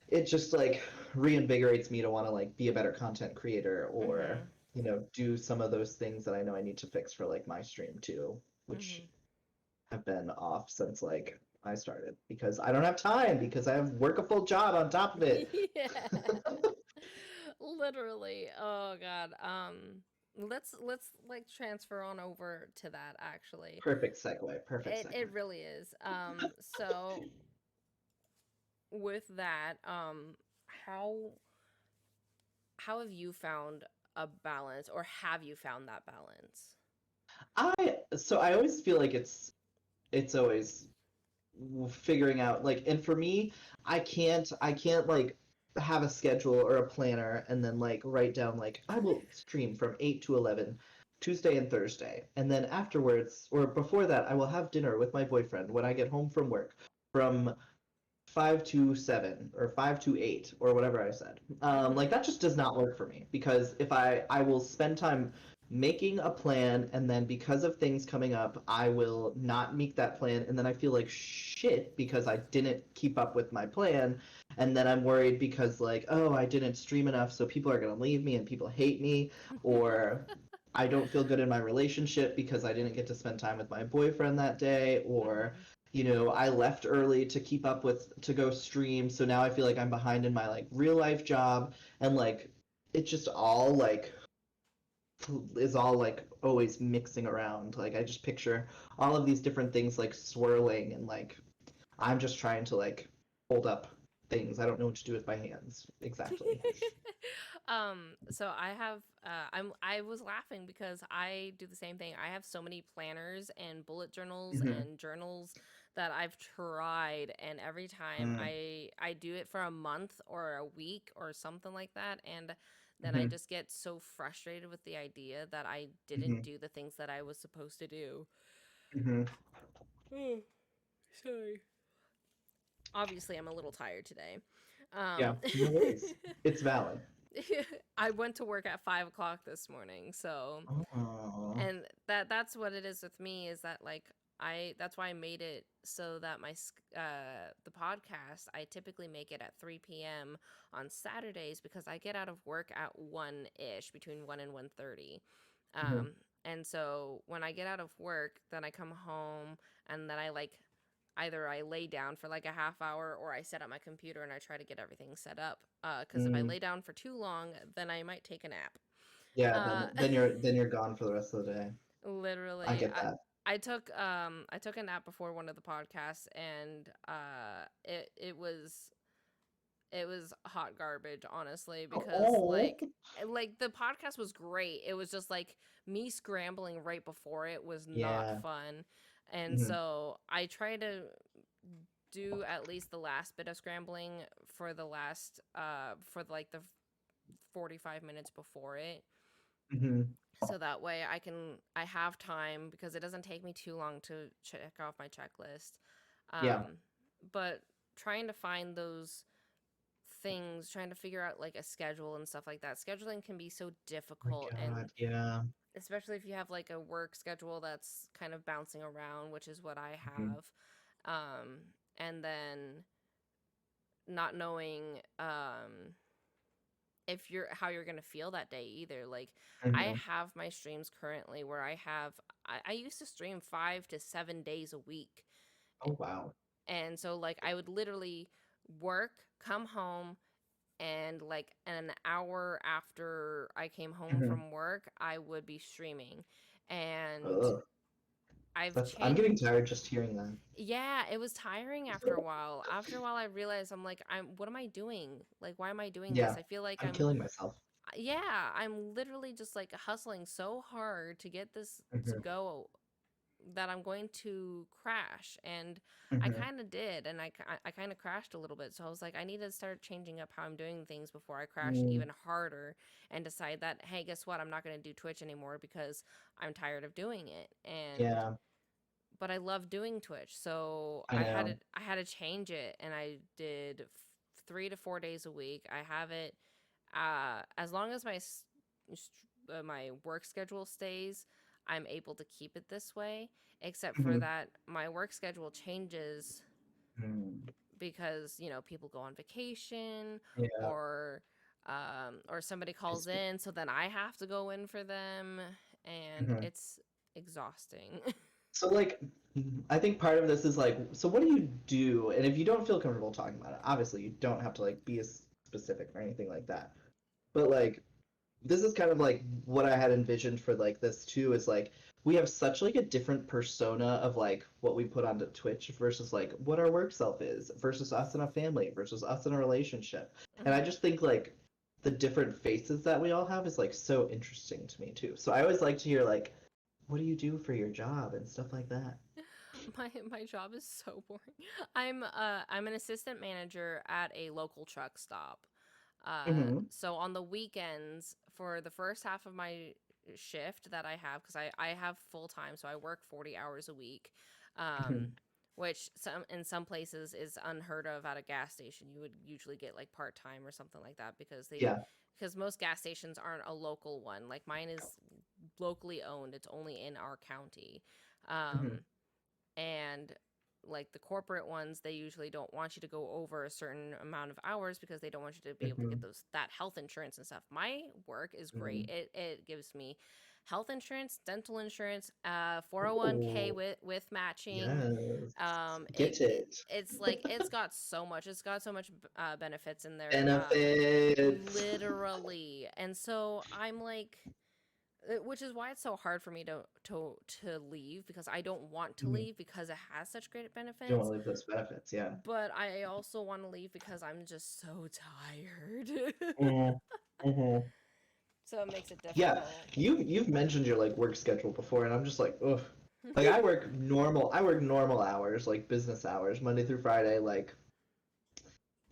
it just like reinvigorates me to want to like be a better content creator or Mhm. do some of those things that I know I need to fix for like my stream too, which Mhm. have been off since like I started because I don't have time because I have work a full job on top of it. Yeah. Literally. Oh god. Let's like transfer on over to that actually. Perfect segue. Perfect It segue. really is. So with that, how how have you found a balance, or have you found that balance? I always feel like it's always figuring out like, and for me, I can't like have a schedule or a planner and then like write down like I will stream from 8 to 11 Tuesday and Thursday, and then afterwards or before that I will have dinner with my boyfriend when I get home from work from 5 to 7 or 5 to 8 or whatever I said. Like Mhm. that just does not work for me because if I will spend time making a plan and then because of things coming up, I will not meet that plan and then I feel like shit because I didn't keep up with my plan and then I'm worried because like, oh, I didn't stream enough so people are going to leave me and people hate me or I don't feel good in my relationship because I didn't get to spend time with my boyfriend that day or Mhm. I left early to keep up with to go stream, so now I feel like I'm behind in my like real life job and like it's just all like is all like always mixing around. Like I just picture all of these different things like swirling and like I'm just trying to like hold up things. I don't know what to do with my hands exactly. So I have I was laughing because I do the same thing. I have so many planners and bullet journals Hmm. and journals that I've tried, and every time Mm-hmm. I do it for a month or a week or something like that, and then I Hmm. just get so frustrated with the idea that I Hmm. didn't do the things that I was supposed to do. Hmm. Oh, sorry. Obviously, I'm a little tired today. Yeah, Um, no worries. It's valid. I went to work at 5 o'clock this morning, so Oh. and that's what it is with me is that like I that's why I made it so that the podcast I typically make it at 3 p.m. on Saturdays because I get out of work at 1 ish between 1 and 1:30. Hmm. Um and so when I get out of work, then I come home and then I like either I lay down for like a half hour or I set up my computer and I try to get everything set up. Because if I Mm. lay down for too long, then I might take a nap. Yeah, Uh, then you're gone for the rest of the day. I literally, get that. I took a nap before one of the podcasts and it was hot garbage, honestly, because Oh, like the podcast was great. It was just like me scrambling right before it was not yeah. fun. And Hmm. so I try to do at least the last bit of scrambling for the last for like the 45 minutes before it, Hmm. so that way I have time because it doesn't take me too long to check off my checklist. Yeah. um but trying to find those things, trying to figure out like a schedule and stuff like that, scheduling can be so My difficult, and God. Yeah. especially if you have like a work schedule that's kind of bouncing around, which is what I Hmm. have. And then not knowing if you're how you're gonna feel that day either. Like I Hmm. have my streams currently where I used to stream 5 to 7 days a week. Oh, wow. And so like I would literally work, come home, and like an hour after I came home Hmm. from work, I would be streaming. And Ugh. I've I'm getting changed. tired just hearing that. Yeah, it was tiring after a while. After a while I realized what am I doing? Like why am I doing this? Yeah. I feel like I'm killing myself. yeah, I'm literally just like hustling so hard to get this to Hmm. go that I'm going to crash. And I Hmm. kind of did. And I kind of crashed a little bit. So I was like, I need to start changing up how I'm doing things before I crash Mm. even harder and decide that, hey, guess what? I'm not going to do Twitch anymore because I'm tired of doing it. And Yeah. but I love doing Twitch, so I know. I had to change it, and I did 3 to 4 days a week. I have it as long as my work schedule stays, I'm able to keep it this way. Except for Hmm. that, my work schedule changes Mm. because people go on vacation, Yeah. or somebody I calls see. in, so then I have to go in for them, and Hmm. it's exhausting. So like I think part of this is like so what do you do? And if you don't feel comfortable talking about it, obviously you don't have to like be as specific or anything like that. But like this is kind of like what I had envisioned for like this too is like we have such like a different persona of like what we put onto Twitch versus like what our work self is versus us in a family versus us in a relationship. And I Hmm. just think like the different faces that we all have is like so interesting to me too. So I always like to hear like what do you do for your job and stuff like that. My job is so boring. I'm an assistant manager at a local truck stop. Hmm. So on the weekends, for the first half of my shift that I have, because I have full time, so I work 40 hours a week, um, Hmm. which some in some places is unheard of at a gas station. You would usually get like part time or something like that Yeah. because most gas stations aren't a local one. Like mine is locally owned. It's only in our county. Hmm. Um, and like the corporate ones, they usually don't want you to go over a certain amount of hours because they don't want you to be able to get Hmm. those that health insurance and stuff. My work is great. Hmm. It gives me health insurance, dental insurance, 401k Oh, with matching. yes. It, Get it. it's like it's got so much. It's got so much benefits in there. Benefits. Literally. And so I'm like, which is why it's so hard for me to leave, because I don't want to Mhm. leave because it has such great You don't benefits, want to leave those benefits, yeah. but I also want to leave because I'm just so tired. Mm-hmm. So it makes it Yeah, difficult. you've mentioned your like work schedule before, and I'm just like, ugh. Like I work normal hours, like business hours, Monday through Friday, like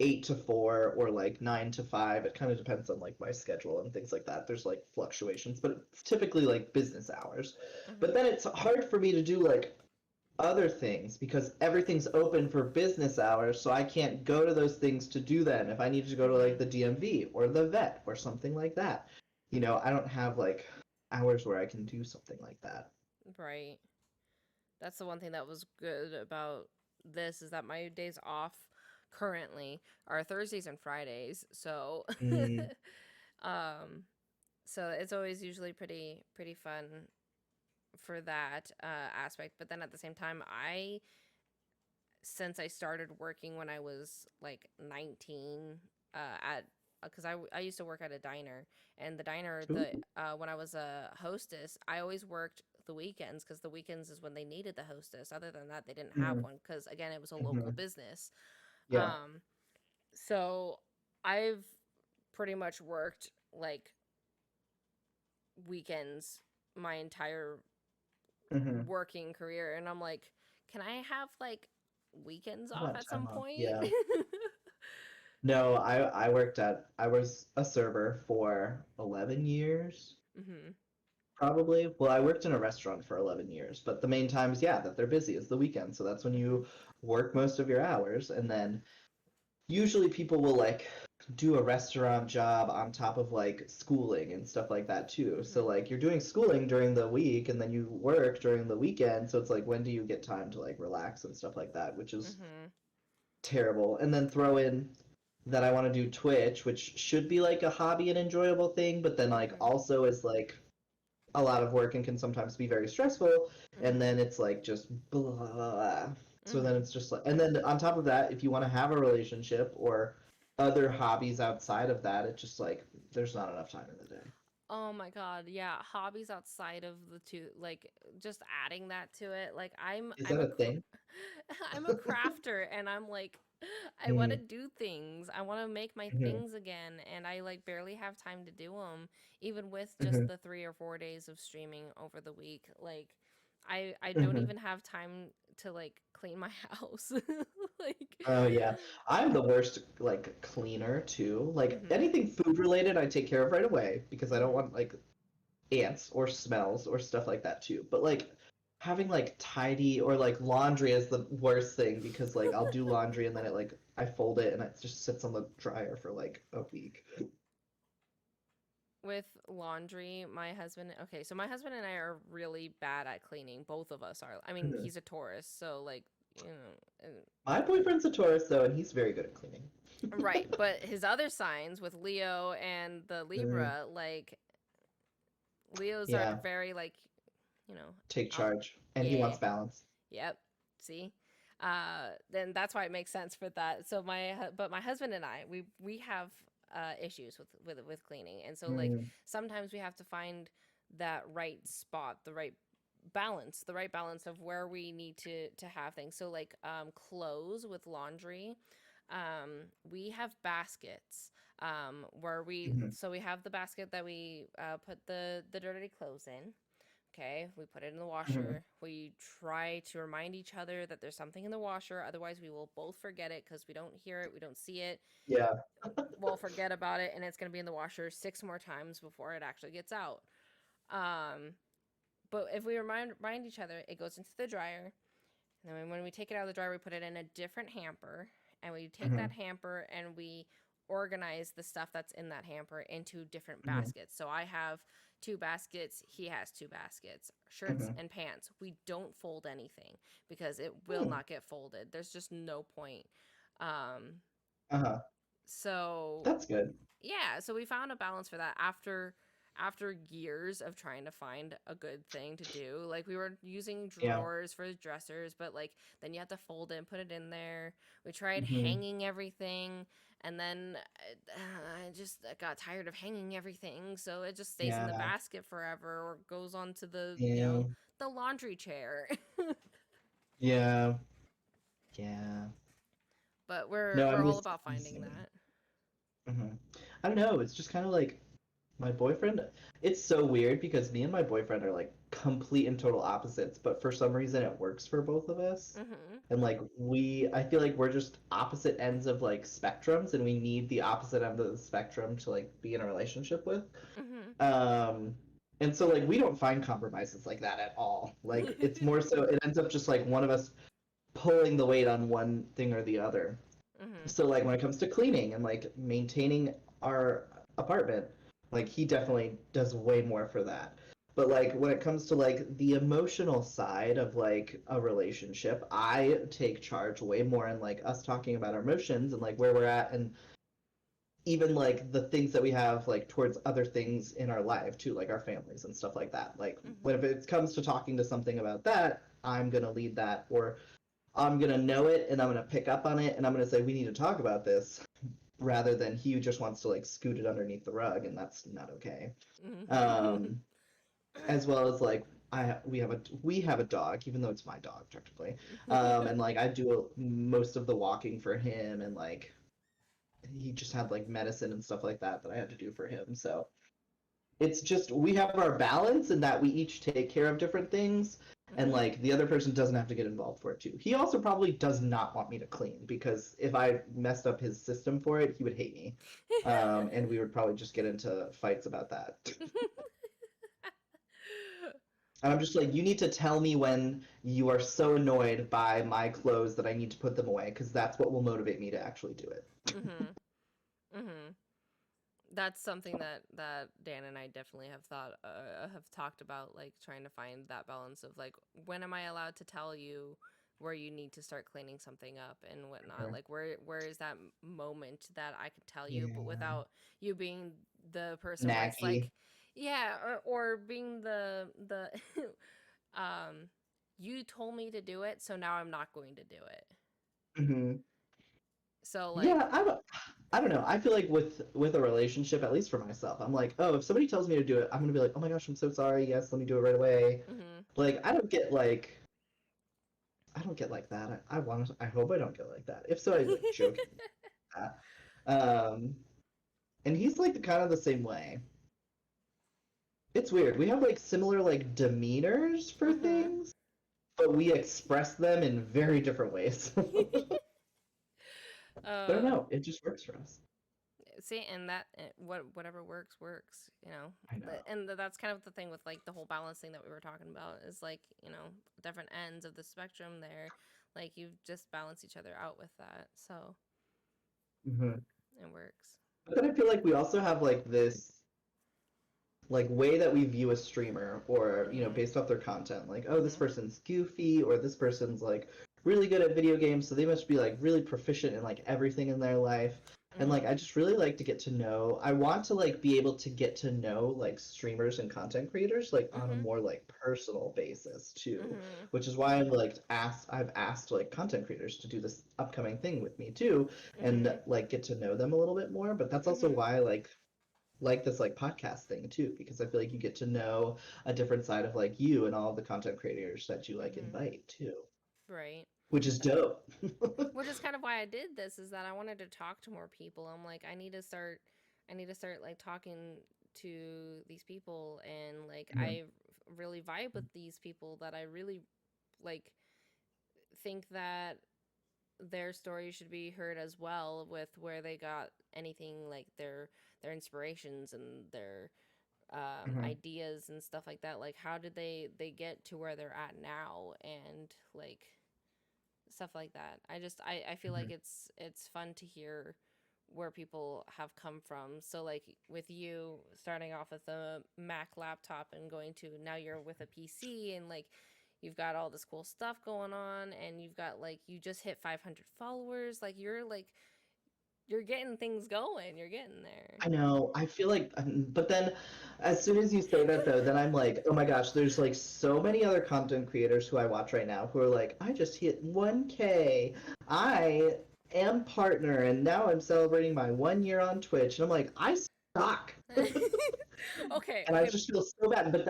8 to 4 or like 9 to 5. It kind of depends on like my schedule and things like that. There's like fluctuations, but it's typically like business hours. But Hmm. then it's hard for me to do like other things because everything's open for business hours, so I can't go to those things to do them. If I need to go to like Hmm. the DMV or the vet or something like that, I don't have like hours where I can do something like that. Right. That's the one thing that was good about this, is that my days off currently are Thursdays and Fridays. So Mm, um so it's always usually pretty fun for that aspect. But then at the same time, I since I started working when I was like 19, at because I used to work at a diner, and the diner, ooh, when I was a hostess, I always worked the weekends because the weekends is when they needed the hostess. Other than that, they didn't have mm, one because again, it was a local mhm. business. Yeah. Um, so I've pretty much worked like weekends my entire Hmm. working career, and I'm like, can I have like weekends I off want at some time off. point? Yeah. No, I was a server for 11 years. Hmm. Probably. Well, I worked in a restaurant for 11 years, but the main times, yeah, that they're busy is the weekend. So that's when Hmm. you work most of your hours. And then usually people will like do a restaurant job on top of like schooling and stuff like that too. So Hmm. like you're doing schooling during the week and then you work during the weekend. So it's like when do you get time to like relax and stuff like that, which is Hmm. terrible. And then throw in that I want to do Twitch, which should be like a hobby and enjoyable thing, but then like Hmm. also is like a lot of work and can sometimes be very stressful. And Hmm. then it's like just blah. So then Hmm. it's just like, and then on top of that, if you want to have a relationship or other hobbies outside of that, it's just like there's not enough time in the day. Oh my god, yeah, hobbies outside of the two, like just adding that to it. Like Is I'm that a a thing? I'm a crafter, and I'm like I want to Mm, do things. I want to make my mhm, things again, and I like barely have time to do them, even with just mhm, the 3 or 4 days of streaming over the week. Like I don't mhm. even have time to like clean my house. Like Oh yeah, I'm the worst like cleaner too. Like mhm. anything food related, I take care of right away because I don't Mhm. want like ants or smells or stuff like that too. But like having like tidy or like laundry is the worst thing because like I'll do laundry and then I fold it and it just sits on the dryer for like a week. With laundry, my husband, okay, so my husband and I are really bad at cleaning. Both of us are. I mean, Mhm. he's a Taurus, so like, you know, My boyfriend's a Taurus though, and he's very good at cleaning. right. But his other signs with Leo and the Mm, Libra, like, Leos are yeah, very, like, you know, take I'll, charge, and he yeah, wants balance. yep. See? Then that's why it makes sense for that. So but my husband and I, we have issues with cleaning, and so like Mm, sometimes we have to find that right spot, the right balance of where we need to have things. So like clothes with laundry, we have baskets where mhm, we have the basket that we put the dirty clothes in. Okay, we put it in the Mhm. washer. We try to remind each other that there's something in the washer. Otherwise, we will both forget it because we don't hear it, we don't see it. Yeah. We'll forget about it, and it's going to be in the washer 6 more times before it actually gets out. Um, but if we remind each other, it goes into the dryer. And then when we take it out of the dryer, we put it in a different hamper. And we take that Mhm. hamper and we organize the stuff that's in that hamper into different Mhm. baskets. So I have 2 baskets, he has 2 baskets, shirts Mhm. and pants. We don't fold anything because it will Hmm. not get folded. There's just no point. Um, Uh-huh. so That's good. yeah, so we found a balance for that after years of trying to find a good thing to do. Like we were using Yeah. drawers for dressers, but like then you have to fold it and put it in there. We tried Mhm. hanging everything, and then I just got tired of hanging everything, so it just stays in the Yeah. basket forever or goes onto the, Yeah. the laundry chair. Yeah. Yeah. But we're No, we're I'm all this about I'm the finding same. that. Mhm. I don't know. It's just kind of like my boyfriend. It's so weird because me and my boyfriend are like complete and total opposites, but for some reason it works for both of us. Mhm. And like I feel like we're just opposite ends of like spectrums, and we need the opposite end of the spectrum to like be in a relationship with. Mhm. Um, and so like we don't find compromises like that at all. Like it's more so it ends up just like one of us pulling the weight on one thing or the other. Mhm. So like when it comes to cleaning and like maintaining our apartment, like he definitely does way more for that. But like when it comes to like the emotional side of like a relationship, I take charge way more in like us talking about our emotions and like where we're at, and even like the things that we have like towards other things in our life too, like our families and stuff like that. Like when Mhm. if it comes to talking to something about that, I'm gonna lead that, or I'm gonna know it and I'm gonna pick up on it and I'm gonna say we need to talk about this, rather than he just wants to like scoot it underneath the rug, and that's not okay. Mhm. Um, as well as like we have a dog, even though it's my dog technically, and like I do most of the walking for him, and like he just had like medicine and stuff like that that I had to do for him. So it's just we have our balance in that we each take care of different things, and Mhm. like the other person doesn't have to get involved for it too. He also probably does not want me to clean because if I messed up his system for it, he would hate me. And we would probably just get into fights about that. And I'm just like, you need to tell me when you are so annoyed by my clothes that I need to put them away, because that's what will motivate me to actually do it. Mhm. Mhm. That's something that Dan and I definitely have talked about, like trying to find that balance of like when am I allowed to tell you where you need to start cleaning something up and whatnot. Mhm. Like where is that moment that I can tell you, but Yeah. without you being the person where it's Naggy. like, yeah, or being the um you told me to do it, so now I'm not going to do it. Hmm. So like, Yeah, I don't know. I feel like with a relationship, at least for myself, I'm like, oh, if somebody tells me to do it, I'm gonna be like, oh my gosh, I'm so sorry. Yes, let me do it right away. mhm. Like, I don't get like that. I hope I don't get like that. If so, I like joke that. And he's like kind of the same way. It's weird. We have like similar like demeanors for Mhm. things, but we express them in very different ways. But I don't uh know. It just works for us. See, and that whatever works works, I know. and that's kind of the thing with like the whole balance thing that we were talking about is like, different ends of the spectrum there, like you just balance each other out with that, so Hmm. it works. But then I feel like we also have like this like way that we view a streamer, or Mhm. based off their content, like, oh, this Mhm. person's goofy, or this person's like really good at video games, so they must be like really proficient in like everything in their life. And like Mhm. I just really like to get to know, I want to like be able to get to know like streamers and content creators like on a Mhm. more like personal basis too, Mhm. which is why I've asked like content creators to do this upcoming thing with me too, and Mhm. like get to know them a little bit more. But that's also Mhm. why I like this like podcast thing too, because I feel like you get to know a different side of like you and all of the content creators that you like Mhm. invite too, Right. which is Uh, dope. which is kind of why I did this, is that I wanted to talk to more people. I'm like, I need to start like talking to these people, and like Mhm. really vibe with these people, that I really like think that their story should be heard as well, with where they got anything like their inspirations and their Hmm. ideas and stuff like that. Like, how did they get to where they're at now, and like stuff like that. I feel like Hmm. it's fun to hear where people have come from. So like with you starting off with a Mac laptop and going to now you're with a PC, and like you've got all this cool stuff going on, and you've got like you just hit 500 followers. Like you're getting things going. You're getting there. I know. I feel like, but then as soon as you say that though, then I'm like, oh my gosh, there's like so many other content creators who I watch right now who are like, I just hit 1K. I am partner, and now I'm celebrating my 1 year on Twitch. And I'm like, I suck. Okay, And I okay. just feel so bad. But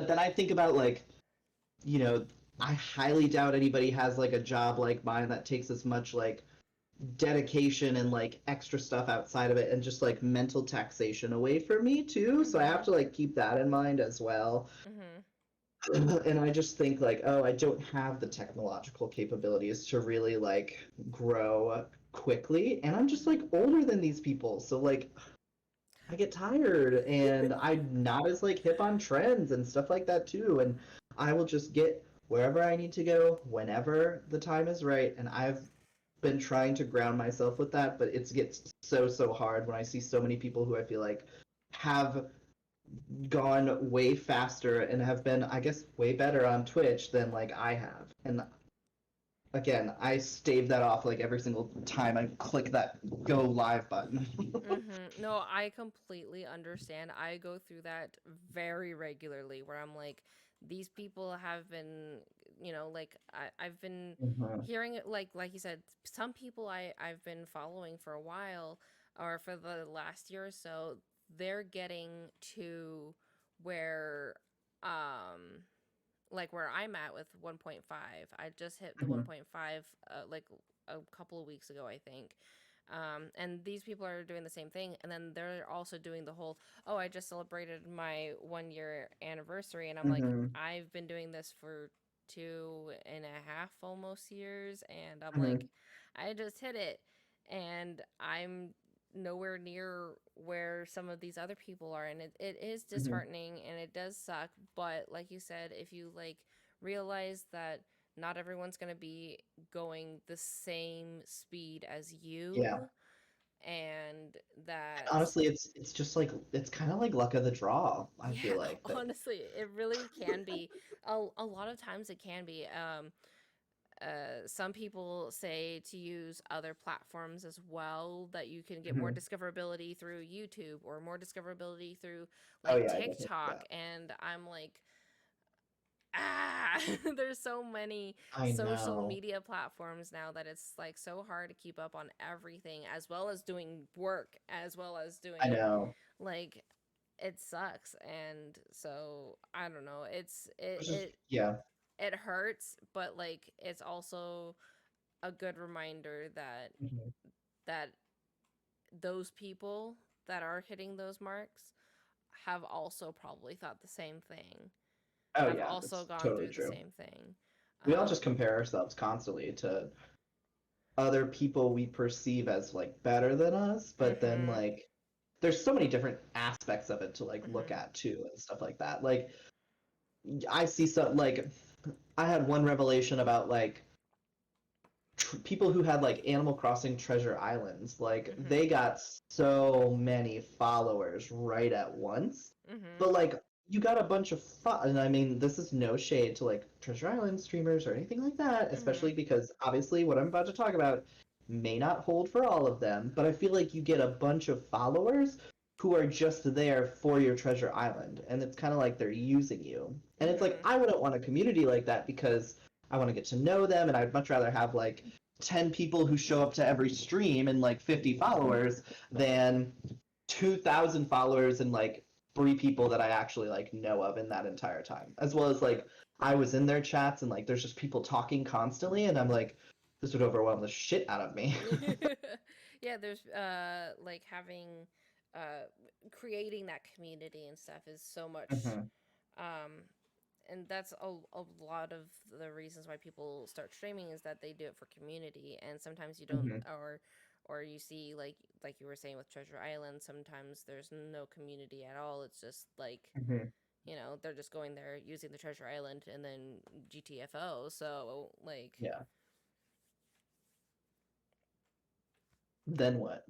then I think about like, you know, I highly doubt anybody has like a job like mine that takes as much like dedication and like extra stuff outside of it and just like mental taxation away from me too. So I have Mhm. to like keep that in mind as well. Mhm. And I just think like, oh, I don't have the technological capabilities to really like grow quickly. And I'm just like Mhm. older than these people. So like I get tired and I'm not as like hip on trends and stuff like that too. And I will just get wherever I need to go whenever the time is right. And I've been trying to ground myself with that, but it gets so hard when I see so many people who I feel like have gone way faster and have been, I guess, way better on Twitch than like I have. And again, I stave that off like every single time I click that go live button. No, I completely understand. I go through that very regularly, where I'm like, these people have been, like I've been Mhm. hearing it, like you said, some people I've been following for a while, or for the last year or so, they're getting to where, um, like where I'm at with 1.5. I just hit the Mhm. 1.5 like a couple of weeks ago, I think. And these people are doing the same thing, and then they're also doing the whole, oh, I just celebrated my 1 year anniversary, and I'm like, Mhm. I've been doing this for 2.5 almost years, and I'm like, Mhm. I just hit it, and I'm nowhere near where some of these other people are, and it is Mhm. disheartening, and it does suck. But like you said, if you like realize that not everyone's going to be going the same speed as Yeah. you, and that, Honestly, it's just like it's kind of like luck of the draw. I yeah, feel like that. honestly, it really can be. A lot of times it can be. Some people say to use other platforms as well, that you can get more Mhm. discoverability through YouTube, or more discoverability through Oh like yeah, I definitely do TikTok. that. And I'm like, ah, there's so many I social know. media platforms now, that it's like so hard to keep up on everything, as well as doing work, as well as I doing know. like, it sucks. And so I don't know, Which is yeah. it hurts, but like it's also a good reminder that Mhm. that those people that are hitting those marks have also probably thought the same thing, Oh have yeah, also that's gone totally through the true. same thing. We all just um compare ourselves constantly to other people we perceive as like better than us, but then mhm like there's so many different aspects of it to like look mhm at too and stuff like that. Like I see some like I had one revelation about like people who had like Animal Crossing Treasure Islands, like mhm they got so many followers right at once. mhm But like you got a bunch of fun, and I mean this is no shade to like Treasure Island streamers or anything like that, especially mhm because obviously what I'm about to talk about may not hold for all of them, but I feel like you get a bunch of followers who are just there for your Treasure Island, and it's kind of like they're using you. And it's like mhm I wouldn't want a community like that because I want to get to know them, and I'd much rather have like 10 people who show up to every stream and like 50 followers than 2,000 followers and like three people that I actually like know of in that entire time. As well as like I was in their chats and like there's just people talking constantly and I'm like this would overwhelm the shit out of me. Yeah, there's like having uh creating that community and stuff is so much Mhm. um and that's a lot of the reasons why people start streaming is that they do it for community, and sometimes you don't, Hmm. or you see like you were saying with Treasure Island, sometimes there's no community at all. It's just like, Hmm. they're just going there using the Treasure Island and then GTFO. So like, Yeah. Then what?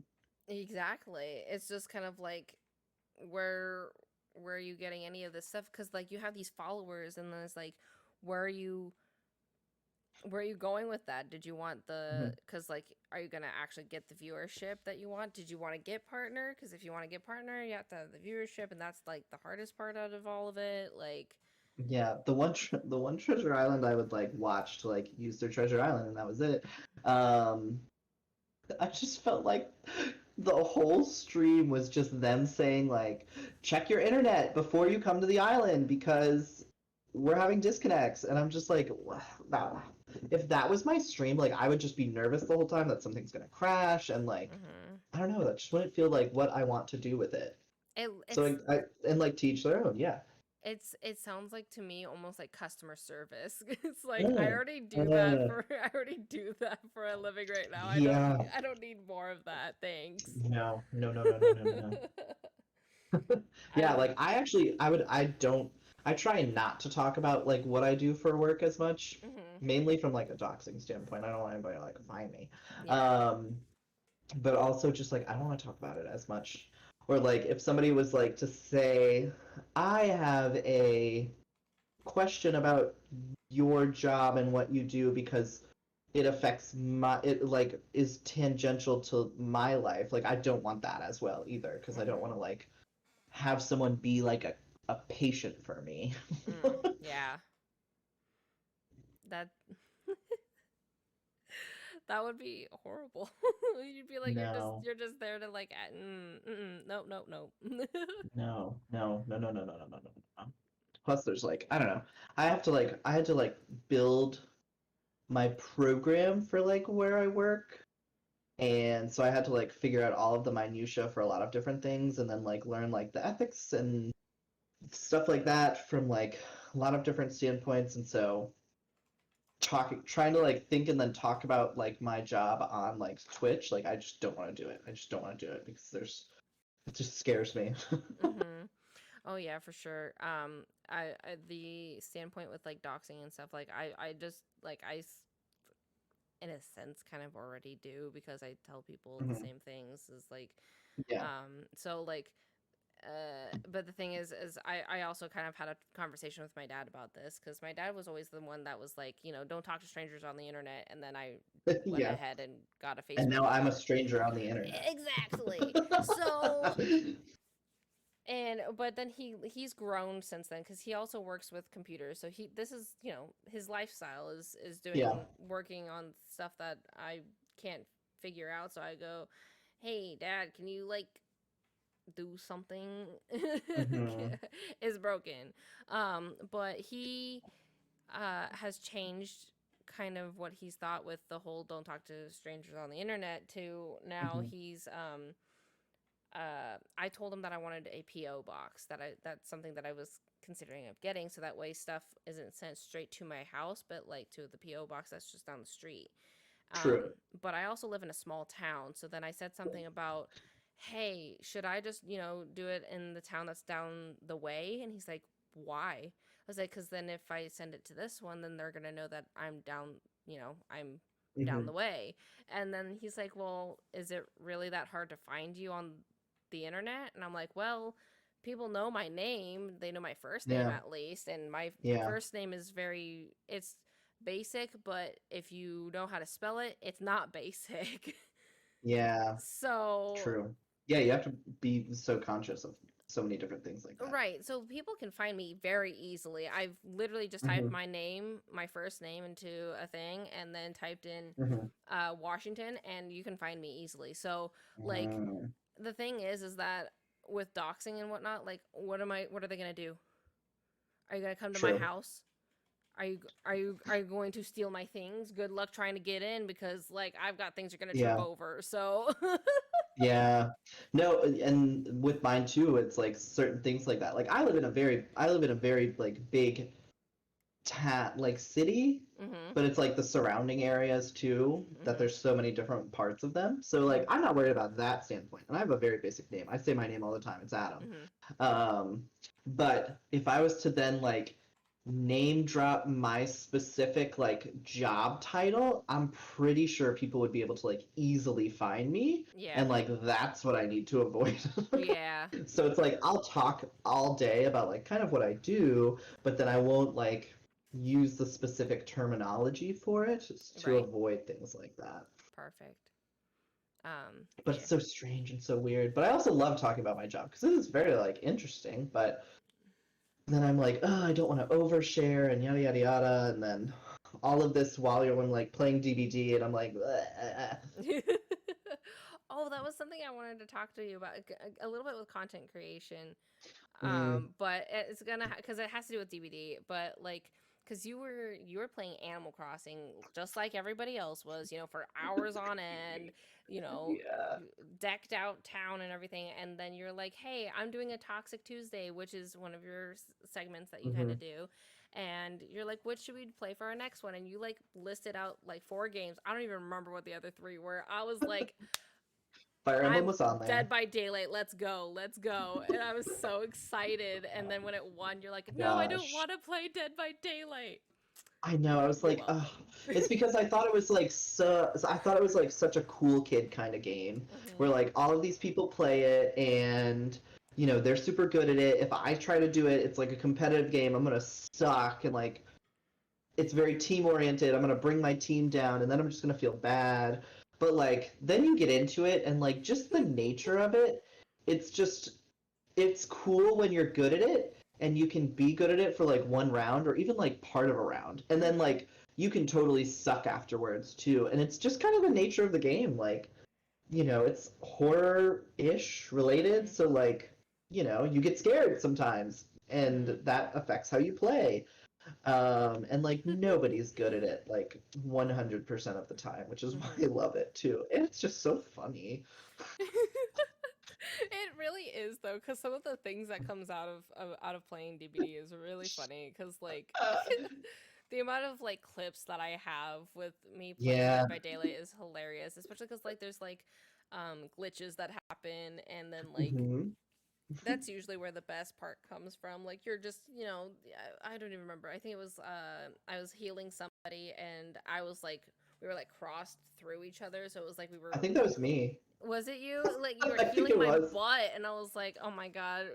exactly, it's just kind of like, where where are you getting any of this stuff? Because like you have these followers, and then it's like, where are you where are you going with that? Did you want the, Hmm. because like, are you gonna actually get the viewership that you want? Did you want to get partner? Because if you want to get partner, you have to have the viewership, and that's like the hardest part out of all of it. Like, Yeah, the one Treasure Island I would like watch to like use their Treasure Island, and that was it. Um, I just felt like the whole stream was just them saying like, check your internet before you come to the island because we're having disconnects, and I'm just like, wow. If that was my stream, like I would just be nervous the whole time that something's gonna crash, and like mm-hmm. I don't know, that just wouldn't feel like what I want to do with it. it So it's I and like teach their own, yeah. it sounds like to me almost like customer service. It's like, I Mm. already do that Uh, for I already do that for a living right now. yeah. I don't need more of that. Thanks. No, no, no, no, no, no, no, no. I Yeah, don't. like I don't, I try not to talk about like what I do for work as much, Mm-hmm. mainly from like a doxing standpoint. I don't want anybody to like find me. Yeah. Um, but also just like I don't want to talk about it as much. Or like if somebody was like to say, I have a question about your job and what you do because it affects my, it like is tangential to my life. Like I don't want that as well either because I don't Mm-hmm. want to like have someone be like a patient for me. Yeah. That that would be horrible. You'd be like, No, you're just there to like, nope, nope, nope. no, no, no, no, no, no, no, no, no, no. Plus, there's like I don't know. I had to like build my program for like where I work, and so I had to like figure out all of the minutia for a lot of different things, and then like learn like the ethics and stuff like that from like a lot of different standpoints, and so trying to like think and then talk about like my job on like Twitch, like I just don't want to do it. I just don't want to do it because there's it just scares me. Mm-hmm. Oh yeah, for sure. I the standpoint with like doxing and stuff, like I just like in a sense kind of already do, because I tell people the Mhm. same things, is like, Yeah. so like, but the thing is I also kind of had a conversation with my dad about this, because my dad was always the one that was like, don't talk to strangers on the internet, and then I went Yeah. ahead and got a And Facebook now I'm a account. stranger on the internet. Exactly. So, and but then he's grown since then, because he also works with computers, so he this is, his lifestyle is Yeah. doing working on stuff that I can't figure out. So I go, hey dad, can you like do something? Hmm. Is broken. But he has changed kind of what he's thought with the whole don't talk to strangers on the internet, to now Hmm. he's I told him that I wanted a PO box, that's something that I was considering of getting, so that way stuff isn't sent straight to my house, but like to the PO box that's just down the street. True. But I also live in a small town, so then I said something about, hey, should I just, do it in the town that's down the way? And he's like, why? I was like, because then if I send it to this one, then they're gonna know that I'm down Hmm. the way. And then he's like, well, is it really that hard to find you on the internet? And I'm like, well, people know my name. They know my first name Yeah. at least. And my Yeah. first name is it's basic, but if you know how to spell it, it's not basic. Yeah. So, True. Yeah, you have to be so conscious of so many different things like that. right. So people can find me very easily. I've literally just typed Hmm. my name, my first name, into a thing, and then typed in Hmm. Washington, and you can find me easily. So, like, Mm. the thing is that with doxing and whatnot, like, what are they gonna do? Are you gonna come to my True. house? Are you going to steal my things? Good luck trying to get in, because like I've got things you're gonna trip Yeah. over. So, Yeah. No, and with mine too, it's like certain things like that. Like I live in a very like big like city, Mhm. but it's like the surrounding areas too, that Mhm. there's so many different parts of them. So like Mhm. I'm not worried about that standpoint. And I have a very basic name. I say my name all the time. It's Adam. Mhm. Um, but if I was to then like name drop my specific like job title, I'm pretty sure people would be able to like easily find me. Yeah. And like that's what I need to avoid. Yeah. So it's like I'll talk all day about like kind of what I do, but then I won't like use the specific terminology for it to Right. avoid things like that. Perfect. But Yeah. it's so strange and so weird. But I also love talking about my job because this is very like interesting. But then I'm like, oh, I don't want to overshare and yada yada yada, and then all of this while you're like playing DVD, and I'm like, "Bleh." Oh, that was something I wanted to talk to you about a little bit with content creation. Mm, But it's gonna because it has to do with DVD. But like, because you were playing Animal Crossing just like everybody else was, for hours on end, you know, yeah. decked out town and everything, and then you're like, hey, I'm doing a Toxic Tuesday, which is one of your segments that you kind Hmm. of do. And you're like, what should we play for our next one? And you like listed out like four games. I don't even remember what the other three were. I was like, Fire Emblem I'm was on Dead there. by Daylight. Let's go. Let's go. And I was so excited. And then when it won, you're like, no, I don't Gosh. want to play Dead by Daylight. I know. I was You're like, ugh. welcome. It's because I thought it was like I thought it was like such a cool kid kind of game where Hmm. like all of these people play it and they're super good at it. If I try to do it, it's like a competitive game. I'm gonna suck and like it's very team oriented. I'm gonna bring my team down and then I'm just gonna feel bad. But like then you get into it and like just the nature of it, it's just it's cool when you're good at it and you can be good at it for like one round or even like part of a round. And then Hmm. like you can totally suck afterwards too. And it's just kind of the nature of the game. Like, it's horror-ish related, Hmm. so like, you get scared sometimes Hmm. and that affects how you play. And like nobody's good at it like 100% of the time, which is why Hmm. I love it too. And it's just so funny. It really is though, because some of the things that comes out of playing DBD is really funny. Because like Uh, the amount of like clips that I have with me playing yeah. Dead by Daylight is hilarious, especially because like there's like glitches that happen, and then like Hmm. that's usually where the best part comes from. Like you're just, I don't even remember. I think it was I was healing somebody, and I was like we were like crossed through each other, so it was like we I were. think that was me. Was it you? Like you were I think healing it my was. butt, and I was like, oh my god,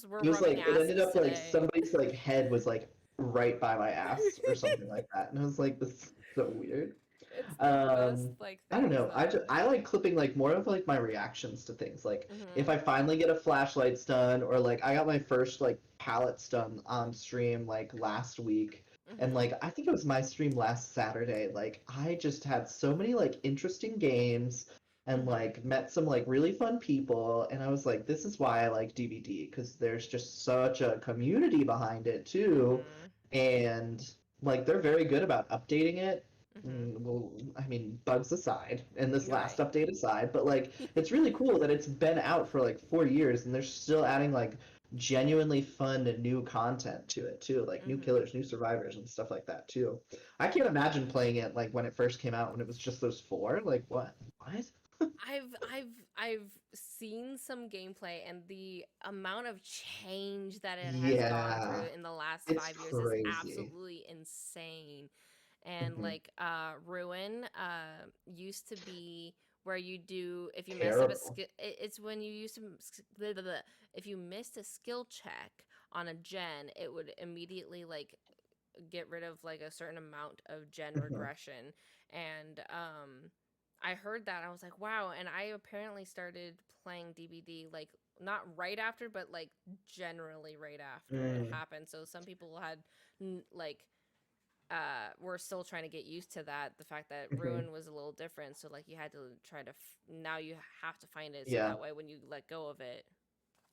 we're It was rubbing like it ended asses up like today. somebody's like head was like right by my ass or something like that, and I was like, this is so weird. It's the best Um, like I don't things know. though. I like clipping like more of like my reactions to things. Like if Mhm. I finally get a flashlight stun or like I got my first like pallet stun on stream like last week. And Mhm. like I think it was my stream last Saturday. Like I just had so many like interesting games and Mhm. like met some like really fun people and I was like this is why I like DVD because there's just such a community behind it too. Mhm. And like they're very good about updating it. Mhm. Well, I mean, bugs aside, and this You're last right. update aside, but like it's really cool that it's been out for like 4 years and they're still adding like genuinely fun and new content to it too, like new Mhm. killers, new survivors, and stuff like that too. I can't imagine playing it like when it first came out when it was just those four. Like what? What? I've seen some gameplay, and the amount of change that it has gone Yeah, through in the last it's 5 years is crazy. absolutely insane. And Hmm. like Ruin used to be where you do if you mess up a Terrible. skill. It's when you used to blah, blah, blah. If you missed a skill check on a gen, it would immediately like get rid of like a certain amount of gen Hmm. regression. And I heard that, I was like, wow. And I apparently started playing DBD like not right after, but like generally right after it Mm. happened. So some people had like we're still trying to get used to that, the fact that Hmm. Ruin was a little different, so like you had to try to now you have to find it so Yeah. that way when you let go of it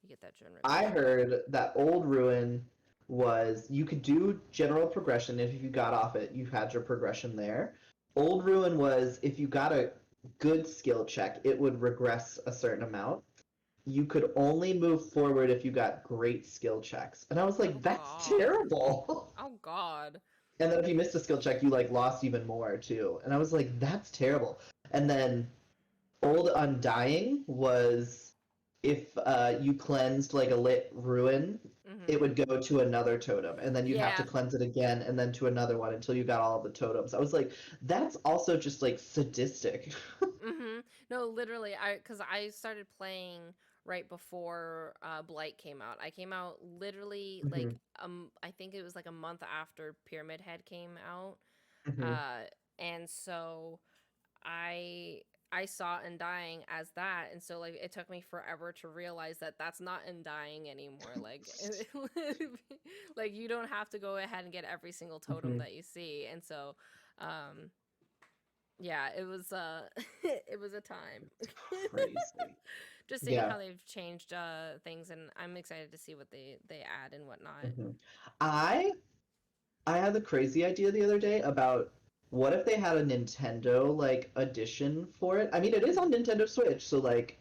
you get that gen I regression. heard that old ruin was you could do general progression if you got off it, you had your progression there. Old ruin was if you got a good skill check, it would regress a certain amount. You could only move forward if you got great skill checks. And I was Oh like, that's god. terrible. Oh god. And then if you missed a skill check, you like lost even more too. And I was like, that's terrible. And then Old Undying was if you cleansed like a lit ruin, it Mhm. would go to another totem, and then you'd have to Yeah. cleanse it again, and then to another one until you got all of the totems. I was like, that's also just like sadistic. No, literally, because I started playing right before Blight came out. I came out literally like Hmm. I think it was like a month after Pyramid Head came out. Hmm. Uh and so I I saw Undying as that, and so like it took me forever to realize that that's not Undying anymore. Like, like you don't have to go ahead and get every single totem Hmm. that you see, and so, um, yeah, it was it was a time. Crazy. Just seeing Yeah. how they've changed things, and I'm excited to see what they add and whatnot. Hmm. I I had the crazy idea the other day about what if they had a Nintendo like edition for it? I mean, it is Hmm. on Nintendo Switch, so like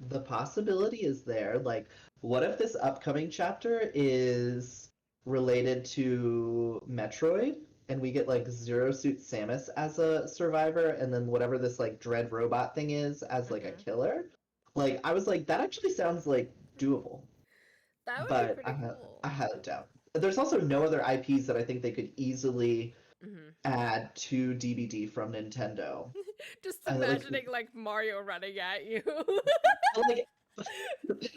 the possibility is there. Like, what if this upcoming chapter is related to Metroid and we get like Zero Suit Samus as a survivor and then whatever this like dread robot thing is as like a Hmm. killer? Like, I was like, that actually sounds like doable, That would be but pretty I cool. had a doubt. There's also no other IPs that I think they could easily Hmm. add to DBD from Nintendo. Just I like, imagining like Mario running at you. well, like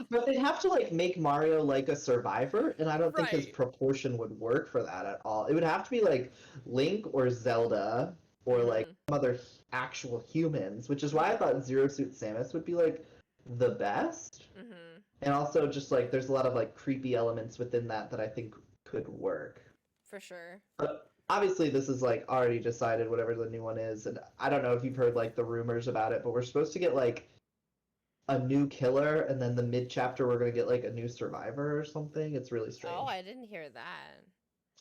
but they'd have to like make Mario like a survivor, and I don't think his Right. proportion would work for that at all. It would have to be like Link or Zelda or like Hmm. some other actual humans, which is why I Hmm. thought Zero Suit Samus would be like the best. Hmm. And also just like there's a lot of like creepy elements within that that I think could work. For sure. But obviously this is like already decided whatever the new one is, and I don't know if you've heard like the rumors about it, but we're supposed to get like a new killer, and then the mid chapter we're gonna get like a new survivor or something. It's really Oh, strange. I didn't hear that.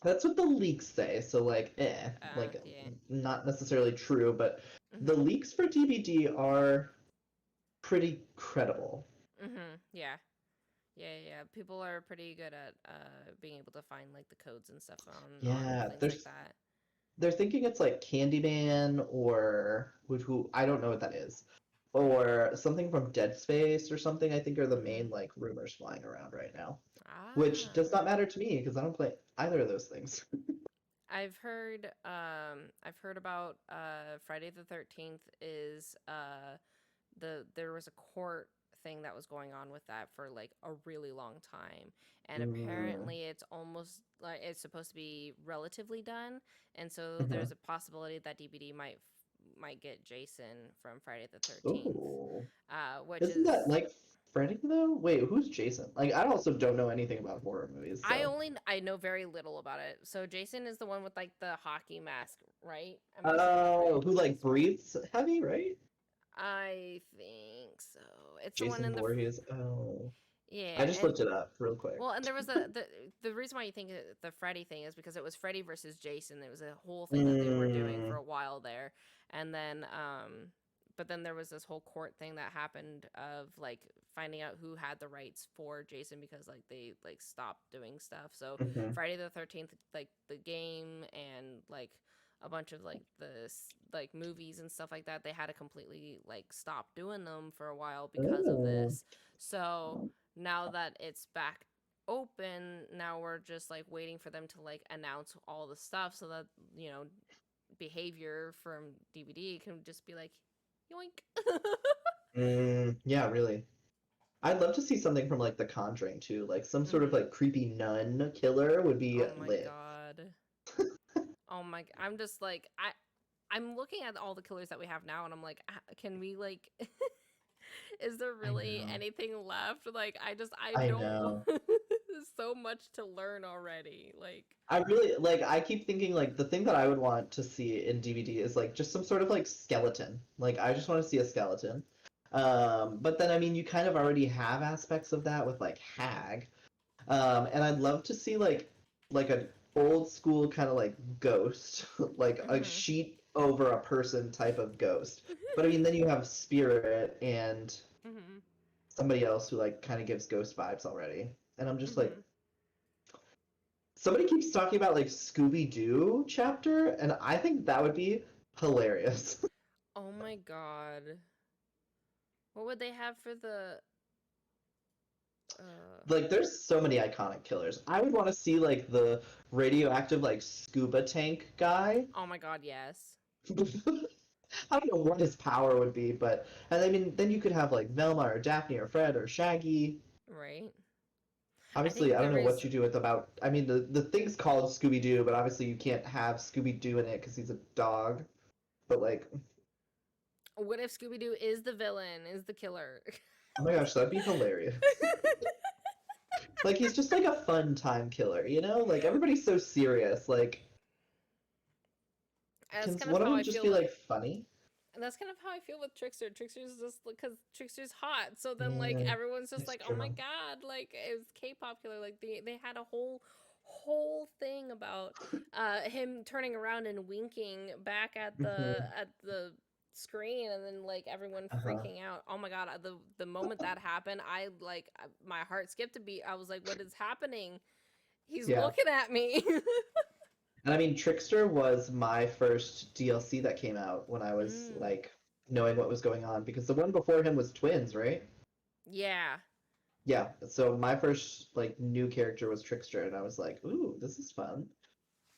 That's what the leaks say. So like, Yeah. not necessarily true, but the Mhm. leaks for DVD are pretty credible. Mhm. Yeah. Yeah. People are pretty good at being able to find like the codes and stuff on Yeah, things like that. they're thinking it's like Candyman or who I don't know what that is, or something from Dead Space or something. I think are the Mhm. main like rumors flying around right now, which does Ah. not matter to me because I don't play either of those things. I've heard about Friday the 13th is there was a court thing that was going on with that for like a really long time, and Mm. apparently it's almost like it's supposed to be relatively done, and so Mhm. there's a possibility that DBD might get Jason from Friday the 13th, Oh, which isn't is that like Freddy though? Wait, who's Jason? Like, I also don't know anything about horror movies, so. I know very little about it. So Jason is the one with like the hockey mask, right? Am I saying that Oh, right? who like breathes heavy, right? I think so. It's the one Jason in the Voorhees. Oh, I yeah, just and looked it up real quick. well, and there was the reason why you think the Freddy thing is because it was Freddy versus Jason. It was a whole thing that they were doing for Mm. a while there, and then but then there was this whole court thing that happened of like finding out who had the rights for Jason because like they like stopped doing stuff. So Mhm. Friday the 13th, like the game and like a bunch of like like movies and stuff like that, they had to completely like stop doing them for a while because of Oh. this. So now that it's back open, now we're just like waiting for them to like announce all the stuff so that behavior from DVD can just be like yoink. Yeah, really. I'd love to see something from like The Conjuring too, like some sort of Hmm. like creepy nun killer would be Oh my lit. god. Oh my I'm just like I'm looking at all the killers that we have now and I'm like can we like is there I really know. anything left? Like I I don't know. there's so much to learn already. Like I really like I keep thinking like the thing that I would want to see in DVD is like just some sort of like skeleton. Like I just want to see a skeleton. But then I mean you kind of already have aspects of that with like Hag. And I'd love to see like an old school kind of like ghost, like a mhm. sheet over a person type of ghost. But I mean then you have Spirit and Mhm. somebody else who like kind of gives ghost vibes already. And I'm just like Mhm. Somebody keeps talking about like Scooby Doo chapter, and I think that would be hilarious. Oh my god. What would they have for the uh Like, there's so many iconic killers. I would want to see like the radioactive like scuba tank guy. Oh my god, yes. I don't know what his power would be, but and I mean, then you could have like Velma or Daphne or Fred or Shaggy. Right? I Obviously, think I the don't know what reason you do with about. I mean, the thing's called Scooby Doo, but obviously you can't have Scooby Doo in it because he's a dog. But like, what if Scooby Doo is the villain, is the killer? oh my gosh, that'd be hilarious. Like he's just like a fun time killer, you know? Like everybody's so serious. Like, That's can kind of one of how them I just feel be with like funny? and that's kind of how I feel with Trickster. Trickster's just because Trickster's hot. So then like Yeah, everyone's just that's like, "Oh my true. god, like it was K-pop killer." Like they had a whole thing about him turning around and winking back Hmm. at the screen and then like everyone Uh-huh. freaking out. Oh my god, the moment that happened, my heart skipped a beat. I was like, "What is happening? He's Yeah. looking at me." And I mean, Trickster was my first DLC that came out when I was mm, like knowing what was going on because the one before him was Twins, right? yeah. Yeah. So my first like new character was Trickster, and I was like, "Ooh, this is fun."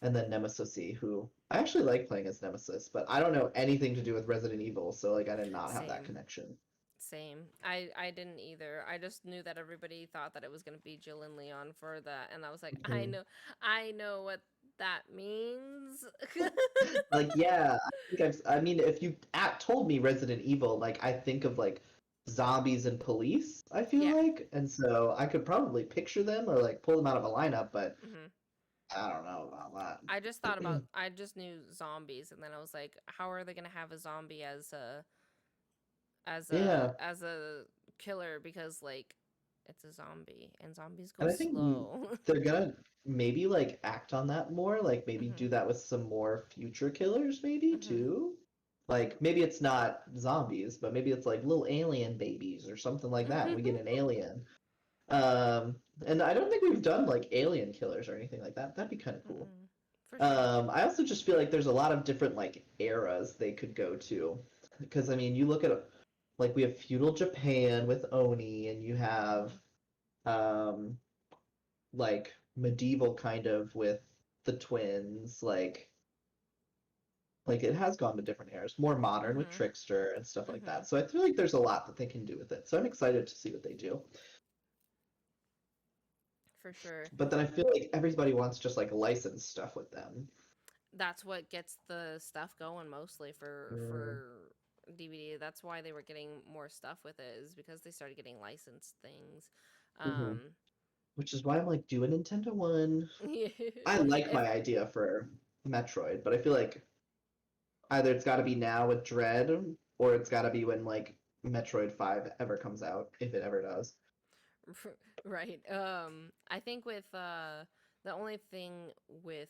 And then Nemesis, who I actually like playing as Nemesis, but I don't know anything to do with Resident Evil, so like I did not have that Same. connection. Same. I didn't either. I just knew that everybody thought that it was gonna be Jill and Leon for that, and I was like, Hmm. I know what that means. Like, yeah, I mean, if you told me Resident Evil, like, I think of like zombies and police, I feel Yeah. like. And so I could probably picture them or like pull them out of a lineup, but hmm I don't know about I just thought that. about. I just knew zombies, and then I was like, how are they gonna have a zombie Yeah. as a killer? Because like, it's a zombie, and zombies go And I think slow. they're gonna maybe like act on that more, like maybe hmm do that with some more future killers, maybe hmm too. Like maybe it's not zombies, but maybe it's like little alien babies or something like that. We get an alien. Um, and I don't think we've done like alien killers or anything like that. That'd be kind of cool. For sure. I also just feel like there's a lot of different like eras they could go to, because I mean, you look at like we have feudal Japan with Oni, and you have hmm um like medieval kind of with the twins, like it has gone to different eras, more modern with hmm Trickster and stuff like hmm that. So I feel like there's a lot that they can do with it. So I'm excited to see what they do. For sure. But then I feel like everybody wants just like licensed stuff with them. That's what gets the stuff going mostly Mm, for DVD. That's why they were getting more stuff with it is because they started getting licensed things. hmm. Um, Which is why I'm like, do a Nintendo one. I like if my idea for Metroid, but I feel like either it's got to be now with Dread, or it's got to be when like Metroid 5 ever comes out, if it ever does. right, I think with the only thing with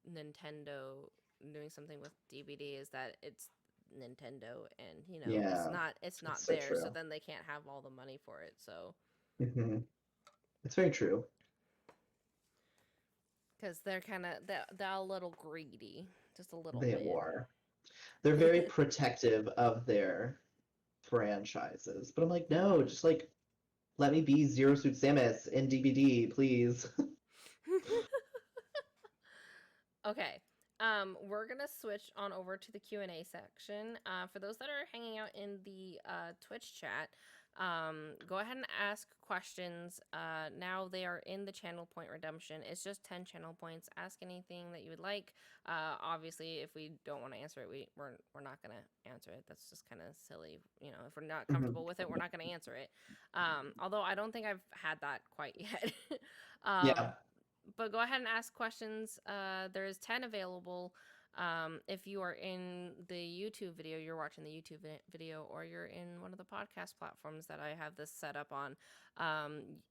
Nintendo doing something with DVD is that it's Nintendo and Yeah, it's it's not so there, so true. then they can't have all the money for it. So Hmm. It's very true. because they're kind of they're a little greedy, just a little They bit. are. They're very protective of their franchises. But I'm like, no, just like let me be Zero Suit Samus in DVD, please. Okay. We're gonna switch on over to the Q&A section. For those that are hanging out in the Twitch chat, go ahead and ask questions. Now they are in the channel point redemption. It's just 10 channel points. Ask anything that you would like. Obviously, if we don't want to answer it, we're not gonna answer it. That's just kind of silly. If we're not Mhm. comfortable with it, we're not gonna answer it. Although I don't think I've had that quite yet. um, Yeah. but go ahead and ask questions. There is 10 available. If you are in the YouTube video, you're watching the YouTube video, or you're in one of the podcast platforms that I have this set up on.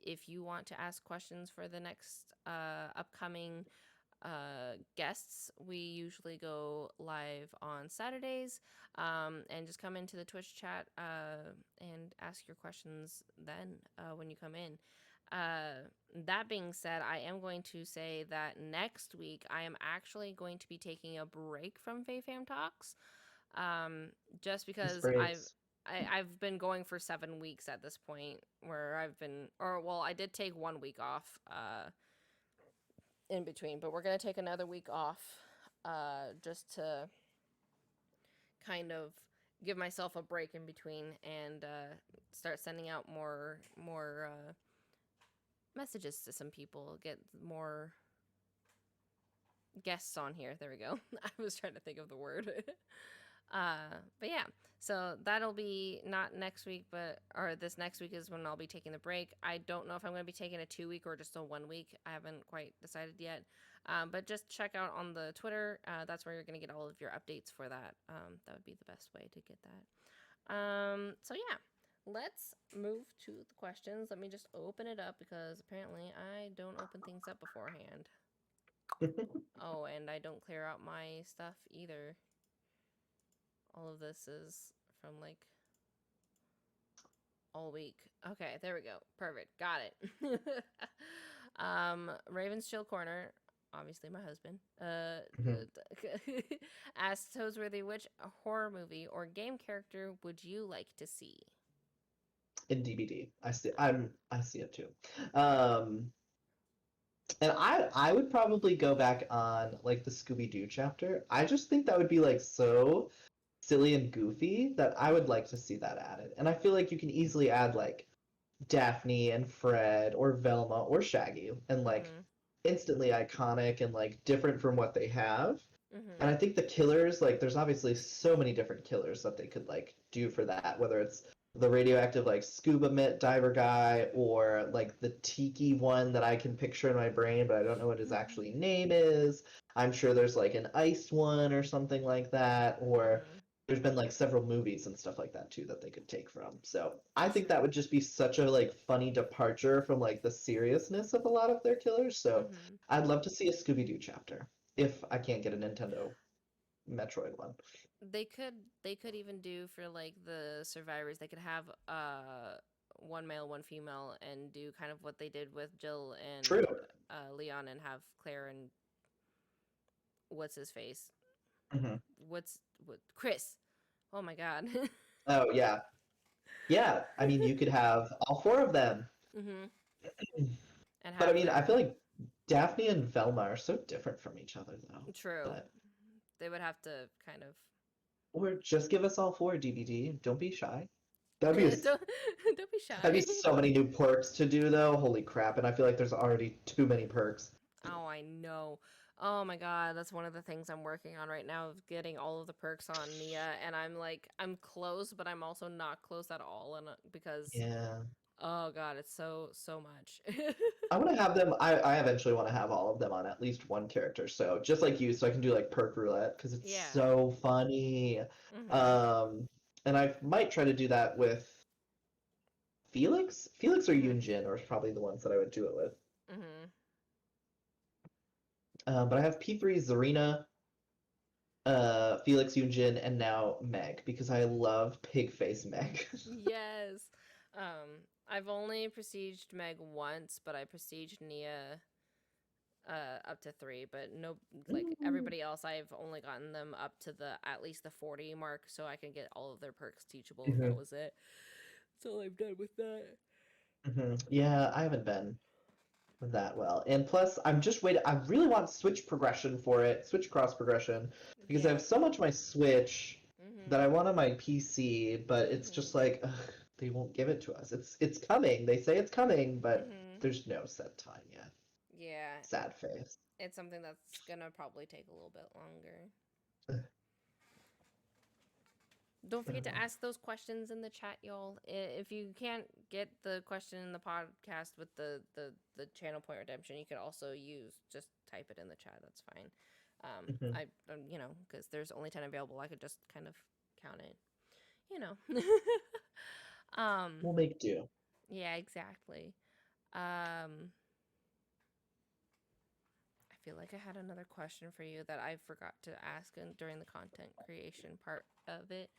If you want to ask questions for the next upcoming guests, we usually go live on Saturdays, and just come into the Twitch chat and ask your questions then when you come in. that being said, I am going to say that next week I am actually going to be taking a break from FayFam Talks. Um, just These because breaks. I've been going for 7 weeks at this point where I've been, or well, I did take 1 week off in between, but we're gonna take another week off just to kind of give myself a break in between and start sending out more messages to some people, get more guests on here. There we go. I was trying to think of the word. But yeah, so that'll be not next week, but or this next week is when I'll be taking the break. I don't know if I'm going to be taking a 2 week or just a 1 week. I haven't quite decided yet. But just check out on the Twitter. That's where you're going to get all of your updates for that. That would be the best way to get that. So yeah, let's move to the questions. Let me just open it up because apparently I don't open things up beforehand. Oh, and I don't clear out my stuff either. All of this is from like all week. Okay, there we go. Perfect. Got it. Raven's Chill Corner, obviously my husband, Mhm. asked Toadsworthy, which horror movie or game character would you like to see? In DBD, I see it too. Um, and I would probably go back on like the Scooby Doo chapter. I just think that would be like so silly and goofy that I would like to see that added. And I feel like you can easily add like Daphne and Fred or Velma or Shaggy and like Mm-hmm. instantly iconic and like different from what they have. And Mm-hmm. I think the killers, like there's obviously so many different killers that they could like do for that, whether it's the radioactive like scuba mitt diver guy or like the tiki one that I can picture in my brain, but I don't know what his actually name is. I'm sure there's like an ice one or something like that, or Mm-hmm. there's been like several movies and stuff like that too that they could take from. So I think that True. would just be such a like funny departure from like the seriousness of a lot of their killers. So Mm-hmm. I'd love to see a Scooby Doo chapter if I can't get a Nintendo Metroid one. They could even do for like the survivors. They could have one male, one female, and do kind of what they did with Jill True. and Leon, and have Claire and what's his face? Hmm. What Chris? Oh my god. Oh yeah, yeah. I mean, you could have all four of them, Mm-hmm. And but I have mean, I feel them. like Daphne and Velma are so different from each other, though. True. That They would have to kind of. or just give us all four DVD. Don't be shy. That'd be don't don't be that'd be shy. so many new perks to do, though. Holy crap! And I feel like there's already too many perks. Oh, I know. Oh my god, that's one of the things I'm working on right now of getting all of the perks on Nia, and I'm like I'm close, but I'm also not close at all, and because Yeah. oh god, it's so much. I want to have them. I eventually want to have all of them on at least one character. So just like you, so I can do like perk roulette because it's Yeah. so funny. Mhm. Um, and I might try to do that with Felix. Felix or Mhm. Yunjin are probably the ones that I would do it with. Mhm. But I have P3, Zarina, Felix, Yunjin, and now Meg because I love pig face Meg. Yes. I've only prestiged Meg once, but I prestiged Nia up to 3, but no, like Ooh. everybody else I've only gotten them up to the at least the 40 mark so I can get all of their perks teachable, and that Mhm, was it. That's all I've done with that. mhm. Yeah, I haven't been that well. And plus, I'm just waiting. I really want Switch progression for it, Switch cross progression, because I Yeah. have so much my Switch that Mhm. I want on my PC, but it's just Mhm. like ugh, they won't give it to us. It's coming. They say it's coming, but Mhm. there's no set time yet. Yeah, Sad face. it's something that's gonna probably take a little bit longer. Ugh, Don't forget to oh, ask those questions in the chat, y'all. If you can't get the question in the podcast with the channel point redemption, you could also use just type it in the chat. That's fine. mhm. I because there's only 10 available, I could just kind of count it. You know. um. We'll make do. Yeah. Exactly. Um. I feel like I had another question for you that I forgot to ask during the content creation part of it,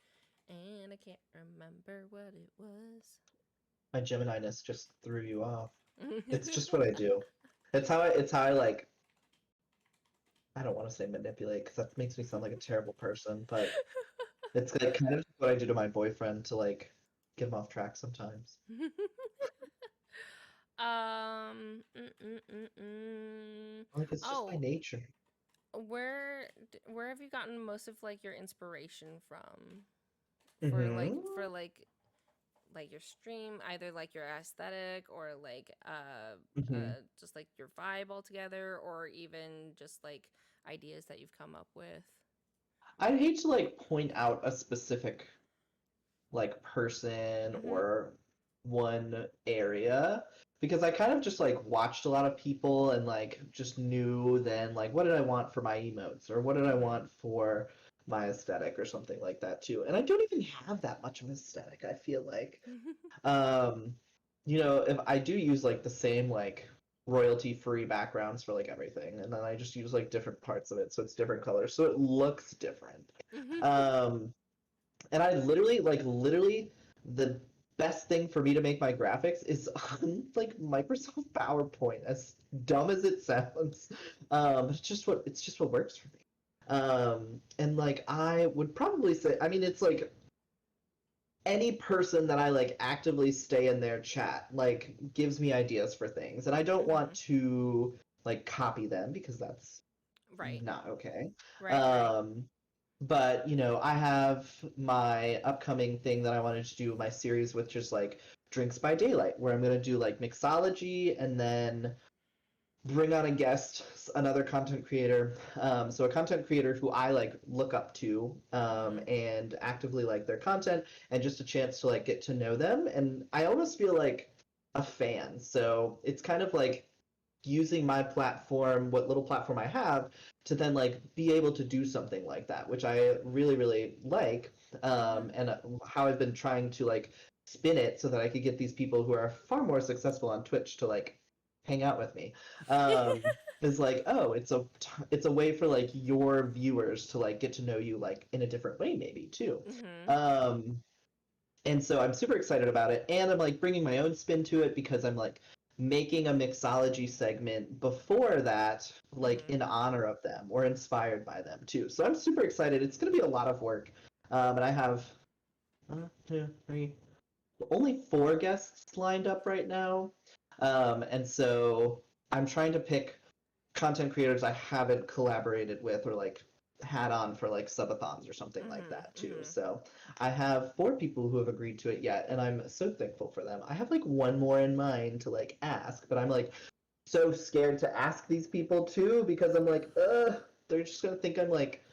and I can't remember what it was. My Gemini-ness just threw you off. It's just what I do. It's how I like, I don't want to say manipulate because that makes me sound like a terrible person, but it's like kind of what I do to my boyfriend to like get him off track sometimes. Mm, mm, mm, mm. Like it's just my Oh, nature. where have you gotten most of like your inspiration from for Hmm. like your stream, either like your aesthetic or like Hmm. just like your vibe altogether, or even just like ideas that you've come up with? I'd hate to like point out a specific like person Mm-hmm. or one area because I kind of just like watched a lot of people and like just knew then like what did I want for my emotes or what did I Mm-hmm. want for my aesthetic or something like that too. And I don't even have that much of an aesthetic, I feel like. Um, if I do use like the same like royalty free backgrounds for like everything, and then I just use like different parts of it so it's different colors so it looks different. Um, and I literally, the best thing for me to make my graphics is on like Microsoft PowerPoint, as dumb as it sounds. It's just what works for me. And like I would probably say, I mean, it's like any person that I like actively stay in their chat like gives me ideas for things, and I don't want Mm-hmm. to like copy them because that's Right. not okay. Right. Um, but I have my upcoming thing that I wanted to do my series with just like Drinks by Daylight, where I'm gonna do like mixology and then bring on a guest, another content creator. So a content creator who I like look up to Mm-hmm. and actively like their content, and just a chance to like get to know them. And I almost feel like a fan. So it's kind of like using my platform, what little platform I have, to then like be able to do something like that, which I really, really like. Mm-hmm. And how I've been trying to like spin it so that I could get these people who are far more successful on Twitch to like hang out with me. Is like, oh, it's a way for like your viewers to like get to know you like in a different way maybe too. Mm-hmm. Um, and so I'm super excited about it, and I'm like bringing my own spin to it because I'm like making a mixology segment before that, like Mm-hmm. in honor of them or inspired by them too. So I'm super excited. It's going to be a lot of work, and I have 2, 3, only 4 guests lined up right now, and so I'm trying to pick content creators I haven't collaborated with or like had on for like subathons or something like Mm-hmm. that too. Mm-hmm. So I have 4 people who have agreed to it yet, and I'm so thankful for them. I have like one more in mind to like ask, but I'm like so scared to ask these people too because I'm like, they're just gonna think I'm like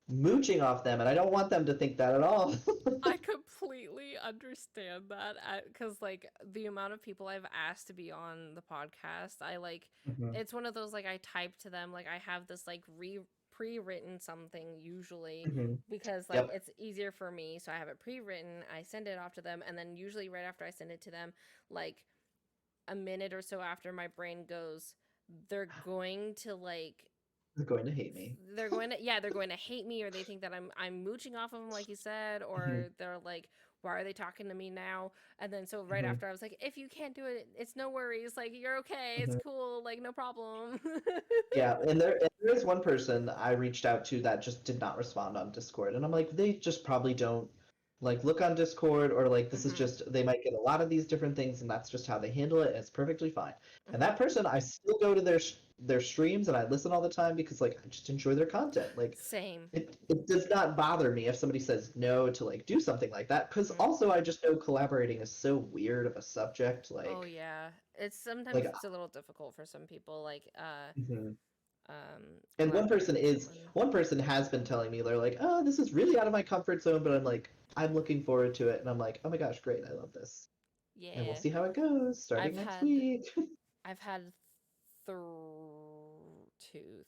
mooching off them, and I don't want them to think that at all. I completely understand that because like the amount of people I've asked to be on the podcast, I like Mhm, it's one of those like I type to them like I have this like pre-written something usually mhm. because like Yep. it's easier for me, so I have it pre-written, I send it off to them, and then usually right after I send it to them, like a minute or so after, my brain goes, they're going to like They're going to hate me. they're going to hate me, or they think that I'm mooching off of them like you said, Mhm, or they're like, why are they talking to me now? And then so right mhm, after I was like, if you can't do it, it's no worries, like you're okay, it's mhm. cool, like no problem. Yeah, and there is one person I reached out to that just did not respond on Discord, and I'm like, they just probably don't like look on Discord, or like this is Mhm. just they might get a lot of these different things, and that's just how they handle it, and it's perfectly fine. And Mhm. that person, I still go to their streams and I listen all the time because like I just enjoy their content. Like Same. it does not bother me if somebody says no to like do something like that, because Mhm. also I just know collaborating is so weird of a subject. Oh Like yeah, it's sometimes like it's a little difficult for some people, like mhm. And one collaborating person with is someone. one person has been telling me they're like, "Oh, this is really out of my comfort zone," but I'm like, I'm looking forward to it, and I'm like, "Oh my gosh, great! I love this." And we'll Yeah, see how it goes starting I've next had week. I've had th- two,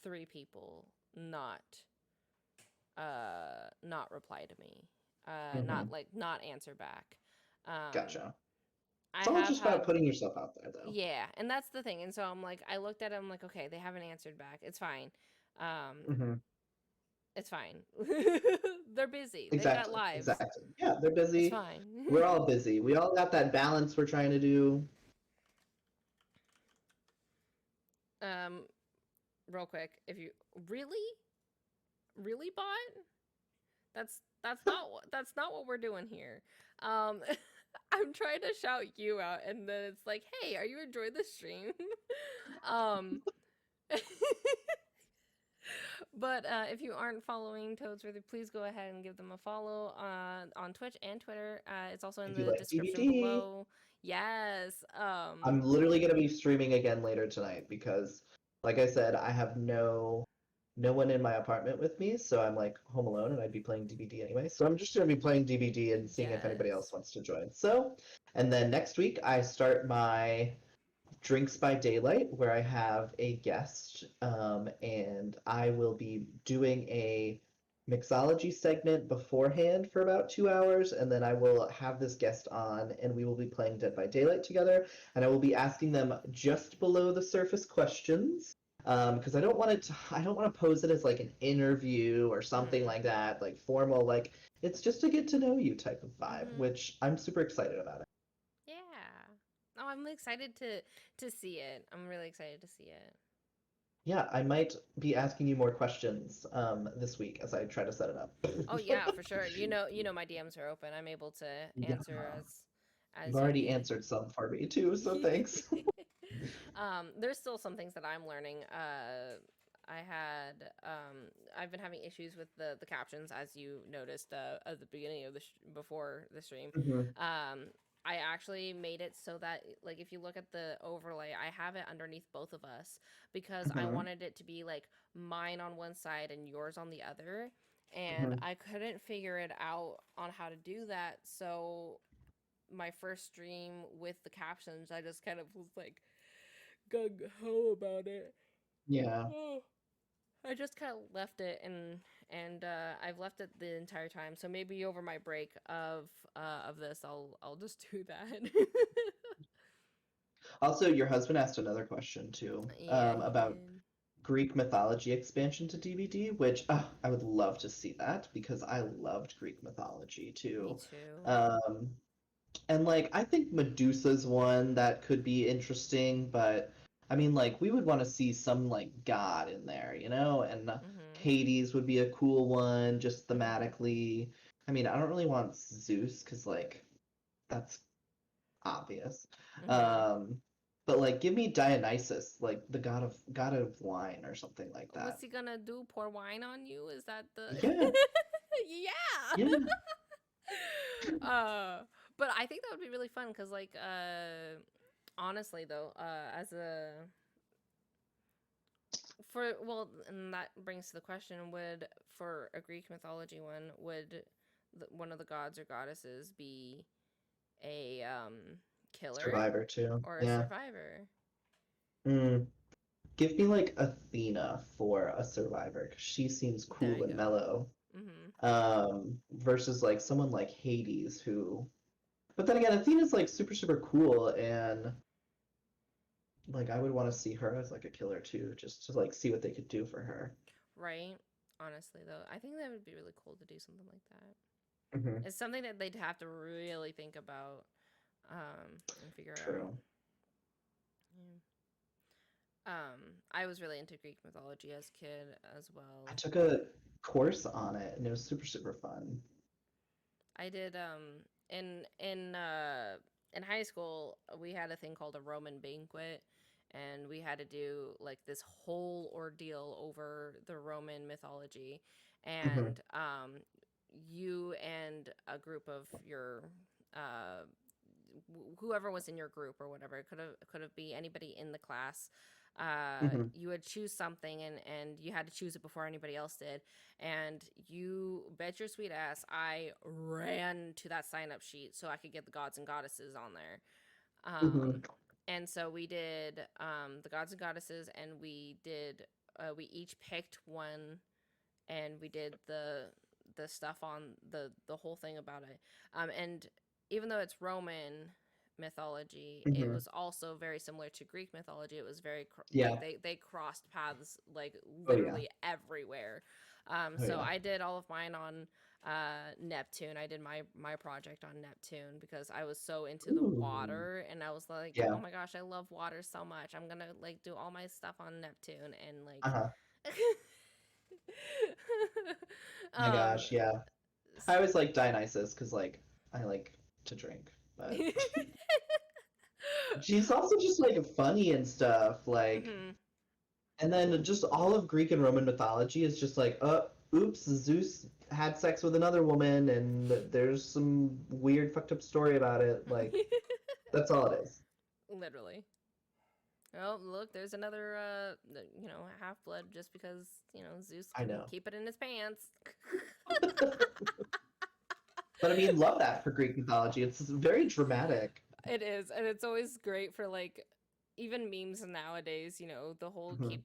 three people not not reply to me. Hmm. Not like not answer back. Um Gotcha. I It's all have just had about putting yourself out there, though. yeah, and that's the thing. And so I'm like I looked at it, I'm like, okay, they haven't answered back. It's fine. Um Hmm. it's fine. They're busy. They've got Exactly. lives. Exactly. Yeah, they're It's busy. fine. We're all busy. We all got that balance we're trying to do. Um, real quick, if you really bought, that's not what we're doing here. Um, I'm trying to shout you out, and then it's like, hey, are you enjoying the stream? um, but if you aren't following Toadsworthy, please go ahead and give them a follow on Twitch and Twitter. It's also in If you the like description DVD, below. Yes. I'm literally gonna be streaming again later tonight because, like I said, I have no one in my apartment with me, so I'm like home alone and I'd be playing DBD anyway. So I'm just gonna be playing DBD and seeing if anybody else Yes. wants to join. So, and then next week I start my Drinks by Daylight, where I have a guest, and I will be doing a mixology segment beforehand for about 2 hours, and then I will have this guest on, and we will be playing Dead by Daylight together, and I will be asking them just below the surface questions, because I don't want to pose it as like an interview or something Mhm. like that, like formal, like it's just a get to know you type of vibe, Mhm. which I'm super excited about it. Yeah. Oh, I'm excited to see it. I'm really excited to see it. Yeah, I might be asking you more questions this week as I try to set it up. Oh yeah, for sure. My DMs are open. I'm able to Yeah, answer you've as you already need. answered some for me too, so thanks. There's still some things that I'm learning. I had I've been having issues with the captions, as you noticed at the beginning of before the stream. Mhm, Um, I actually made it so that, like, if you look at the overlay, I have it underneath both of us because I mhm, wanted it to be like mine on one side and yours on the other, and mhm. I couldn't figure it out on how to do that. So my first stream with the captions, I just kind of was like gung ho about it. Yeah. Oh. I just kind of left it, and I've left it the entire time. So maybe over my break of this, I'll just do that. Also, your husband asked another question too, Yeah, he about did. Greek mythology expansion to DVD, which I would love to see that because I loved Greek mythology Me too. too. Um, And like I think Medusa's one that could be interesting, but I mean like we would want to see some like god in there, you know? And Mhm. Hades would be a cool one just Mhm. thematically. I mean, I don't really want Zeus cuz like that's obvious. Mhm. Um but like give me Dionysus, like the god of wine or something like What's that. he gonna do? Pour wine on you? Is that the? Yeah. Yeah. Yeah. uh, but I think that would be really fun because, like, honestly though, as a for well, and that brings to the question: would, for a Greek mythology one, would one of the gods or goddesses be a killer Survivor too. or a Yeah. survivor? Mm. Give me like Athena for a survivor because she seems There cool you and go. mellow. Mhm. Versus like someone like Hades who, but then again, Athena's like super super cool and like I would want to see her as like a killer too, just to like see what they could do for her. Right. Honestly, though, I think that would be really cool to do something like that. Hmm. It's something that they'd have to really think about and figure out. True. Yeah. I was really into Greek mythology as a kid as I well. took a course on it and it was super super fun. I did in in high school we had a thing called a Roman banquet, and we had to do like this whole ordeal over the Roman mythology, Hmm. and you and a group of your uh whoever was in your group or whatever, it could have be anybody in the class. Hmm. You would choose something, and you had to choose it before anybody else did, and you bet your sweet ass I ran to that sign up sheet so I could get the gods and goddesses on there. Hmm. And so we did the gods and goddesses, and we each picked one, and we did the stuff on the whole thing about it. And even though it's Roman mythology, it Hmm. was also very similar to Greek mythology. It was very like Yeah. they crossed paths like Oh yeah. literally everywhere. Oh So yeah. I did all of mine on Neptune. I did my project on Neptune because I was so into the Ooh. water, and I was like, Yeah. oh my gosh, I love water so much. I'm gonna like do all my stuff on Neptune and like. Uh-huh. My um gosh, yeah. I always like Dionysus because like I like to drink, but she's also just like funny and stuff. Like, hmm and then just all of Greek and Roman mythology is just like, oops, Zeus had sex with another woman, and there's some weird fucked up story about it. Like, that's all it is. Literally. Oh, look, there's another, half blood just because, Zeus I couldn't know. keep it in his pants. But I mean, love that for Greek mythology. It's very dramatic. It is, and it's always great for like even memes nowadays, the whole Hmm.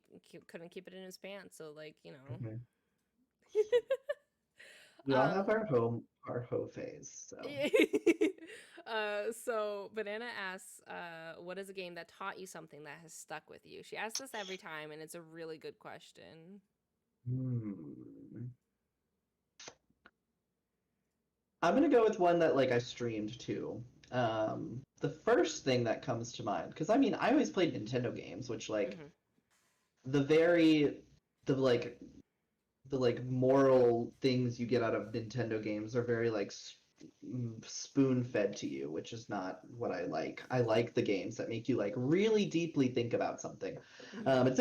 couldn't keep it in his pants, so like, Hmm. We all have um our hoe phase, so. so Banana asks, what is a game that taught you something that has stuck with you? She asks this every time, and it's a really good question. Hmm. I'm gonna go with one that like I streamed too. The first thing that comes to mind, because I mean, I always played Nintendo games, which like Hmm the very the like the like moral things you get out of Nintendo games are very like spoon fed to you, which is not what I like. I like the games that make you like really deeply think about something. hmm It's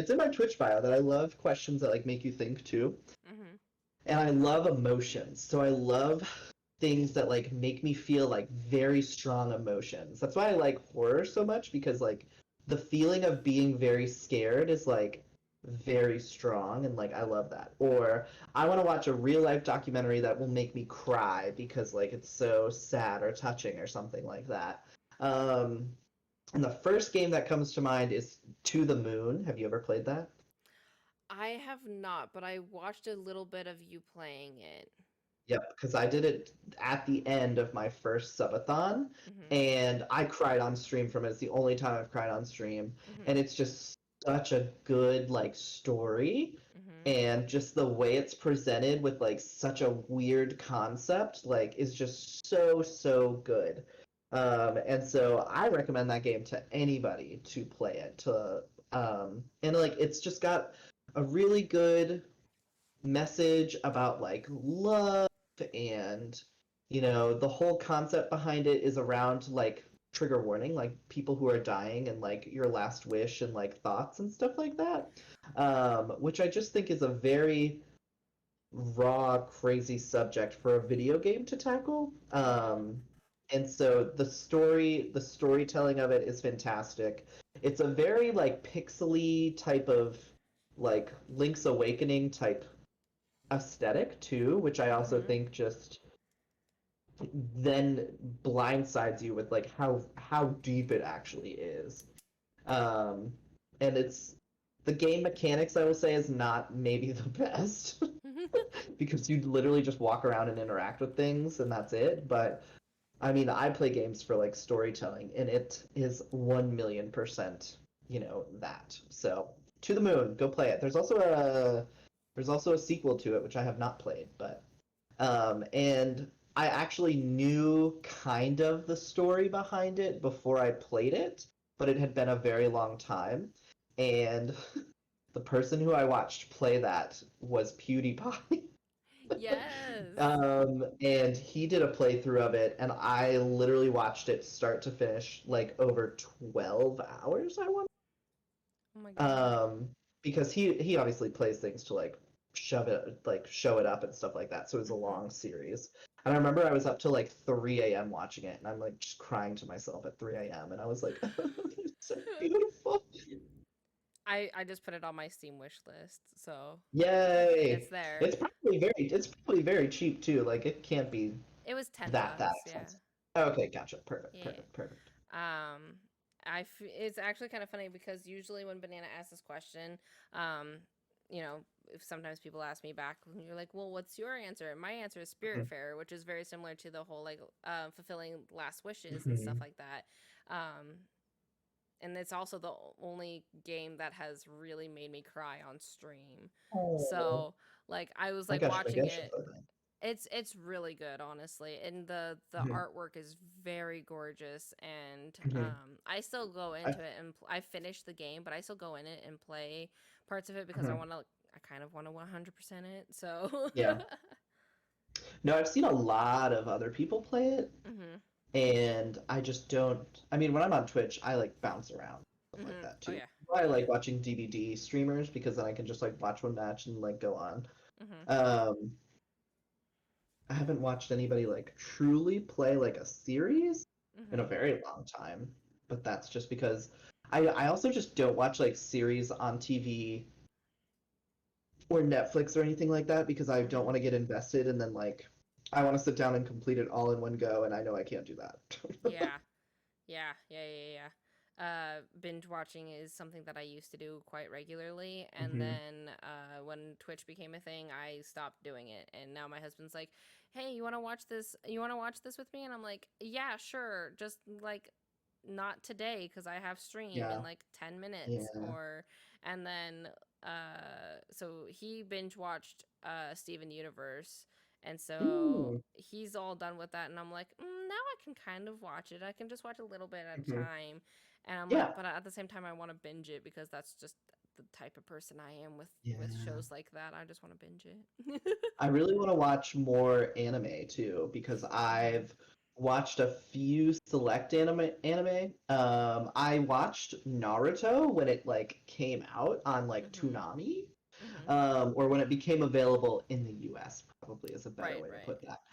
in my Twitch bio that I love questions that like make you think too, hmm and I love emotions. So I love things that like make me feel like very strong emotions. That's why I like horror so much because like the feeling of being very scared is like very strong and like I love that. Or I want to watch a real life documentary that will make me cry because like it's so sad or touching or something like that. Um and the first game that comes to mind is To the Moon. Have you ever played that? I have not, but I watched a little bit of you playing it. Yep, because I did it at the end of my first subathon, Hmm and I cried on stream from it. It's the only time I've cried on stream, and hmm it's just such a good like story, hmm and just the way it's presented with like such a weird concept, like is just so good. And so I recommend that game to anybody to play it. And like it's just got a really good message about like love and the whole concept behind it is around like trigger warning, like people who are dying and like your last wish and like thoughts and stuff like that, which I just think is a very raw crazy subject for a video game to tackle. hmm And so the storytelling of it is fantastic. It's a very like pixely type of like Link's Awakening type aesthetic too, which I also hmm think just then blindsides you with like how deep it actually is. Um, and it's the game mechanics I will say is not maybe the best because you literally just walk around and interact with things and that's it. But I mean, I play games for like storytelling, and it is 1,000,000%, that. So, To the Moon, go play it. There's also a sequel to it which I have not played, but and I actually knew kind of the story behind it before I played it, but it had been a very long time, and the person who I watched play that was PewDiePie. Yes. And he did a playthrough of it, and I literally watched it start to finish like over 12 hours, I want. Oh my god. Um, because he obviously plays things to like show it up and stuff like that. So it was a hmm long series. And I remember I was up till like 3 a.m. watching it, and I'm like just crying to myself at 3 a.m. And I was like, it's so beautiful. I just put it on my Steam wish list, so it's Yay! there. It's probably very cheap too. Like it can't be It was 10 that bucks, yeah. expensive. Okay, gotcha. Perfect, Yeah. perfect, perfect. Um, it's actually kind of funny because usually when Banana asks this question, um, if sometimes people ask me back, and you're like, "Well, what's your answer?" And my answer is Mhm. Spiritfarer, which is very similar to the whole like fulfilling last wishes and stuff Mhm. like that. Um, and it's also the only game that has really made me cry on stream. Oh So, like, I was my like gosh, maybe watching I should it play that. It's really good, honestly, and the Mhm, artwork is very gorgeous. And mhm. I still go I, into it and I finished the game, but I still go in it and play parts of it because mhm, I kind of want to 100% it. So, yeah. No, I've seen a lot of other people play it, mhm, and I just don't. I mean, when I'm on Twitch, I like bounce around stuff like mhm, that oh too. yeah, I oh like yeah, watching DVD streamers because then I can just like watch one match and like go on. mhm, Um, I haven't watched anybody like truly play like a series in a mhm, very long time, but that's just because I also just don't watch like series on TV or Netflix or anything like that because I don't mhm. want to get invested and then like I want to sit down and complete it all in one go and I know I can't do that. Yeah, yeah. Binge watching is something that I used to do quite regularly, and Hmm. then when Twitch became a thing, I stopped doing it. And now my husband's like, "Hey, you want to watch this? You want to watch this with me?" And I'm like, "Yeah, sure. Just like not today because I have stream in Yeah. like 10 minutes." Yeah. Or and then so he binge watched Steven Universe, and so Mm. he's all done with that, and I'm like, now I can kind of watch it. I can just watch a little bit at a Hmm. time, and I'm like, Yeah. but at the same time, I want to binge it because that's just the type of person I am with Yeah. shows like that. I just want to binge it. I really want to watch more anime too because Mhm. I've watched a few select anime. I watched Naruto when it like came out on like Mhm. Toonami, Mhm. or when it became available in the US, probably is a better Right. way to Right. put that.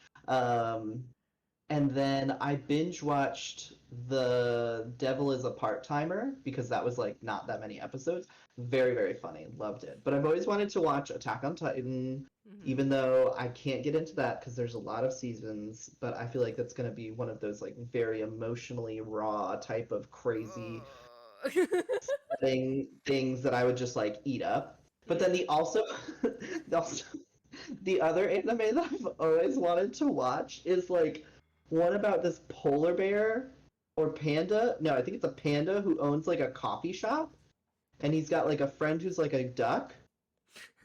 And then I binge watched The Devil is a Part-Timer because that was like not that many episodes. Very, very funny. Loved it. But I've always wanted to watch Attack on Titan, Mhm. even though I can't get into that because there's a lot of seasons. But I feel like that's going to be one of those like very emotionally raw type of crazy things that I would just like eat up. But then Yeah. the also, also the other anime that I've always wanted to watch is like one about this polar bear or panda. No, I think it's a panda who owns like a coffee shop and he's got like a friend who's like a duck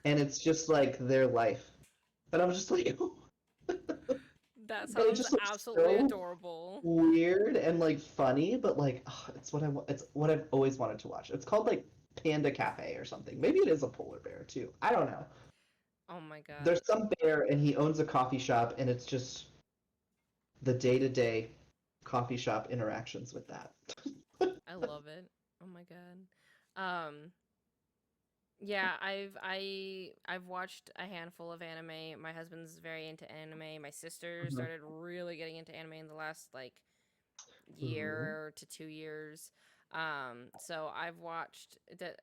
and it's just like their life. And I'm just like That and it sounds just looks absolutely so adorable. weird and like funny, but like it's what it's what I've always wanted to watch. It's called like Panda Cafe or something. Maybe it is a polar bear too. I don't know. Oh my god. There's some bear and he owns a coffee shop and it's just the day-to-day coffee shop interactions with that. I love it. Oh my god. Yeah, I've watched a handful of anime. My husband's very into anime. My sister Mhm. started really getting into anime in the last like Mhm. year to 2 years. So I've watched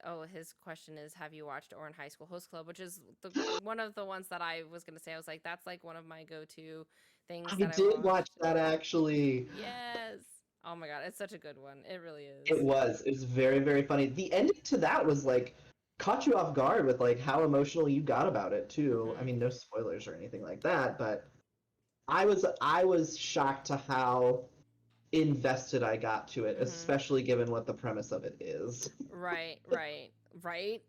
oh, his question is, have you watched Oran High School Host Club, which is the one of the ones that I was gonna say. I was like, that's like one of my go-to things I that I did watch watched. that actually. Yes. Oh my god, it's such a good one. It really is. It was. It was very, very funny. The ending to that was like caught you off guard with like how emotional you got about it too. I Mhm. mean, no spoilers or anything like that, but I was shocked to how invested I got to it, Mhm. especially given what the premise of it is. Right, right.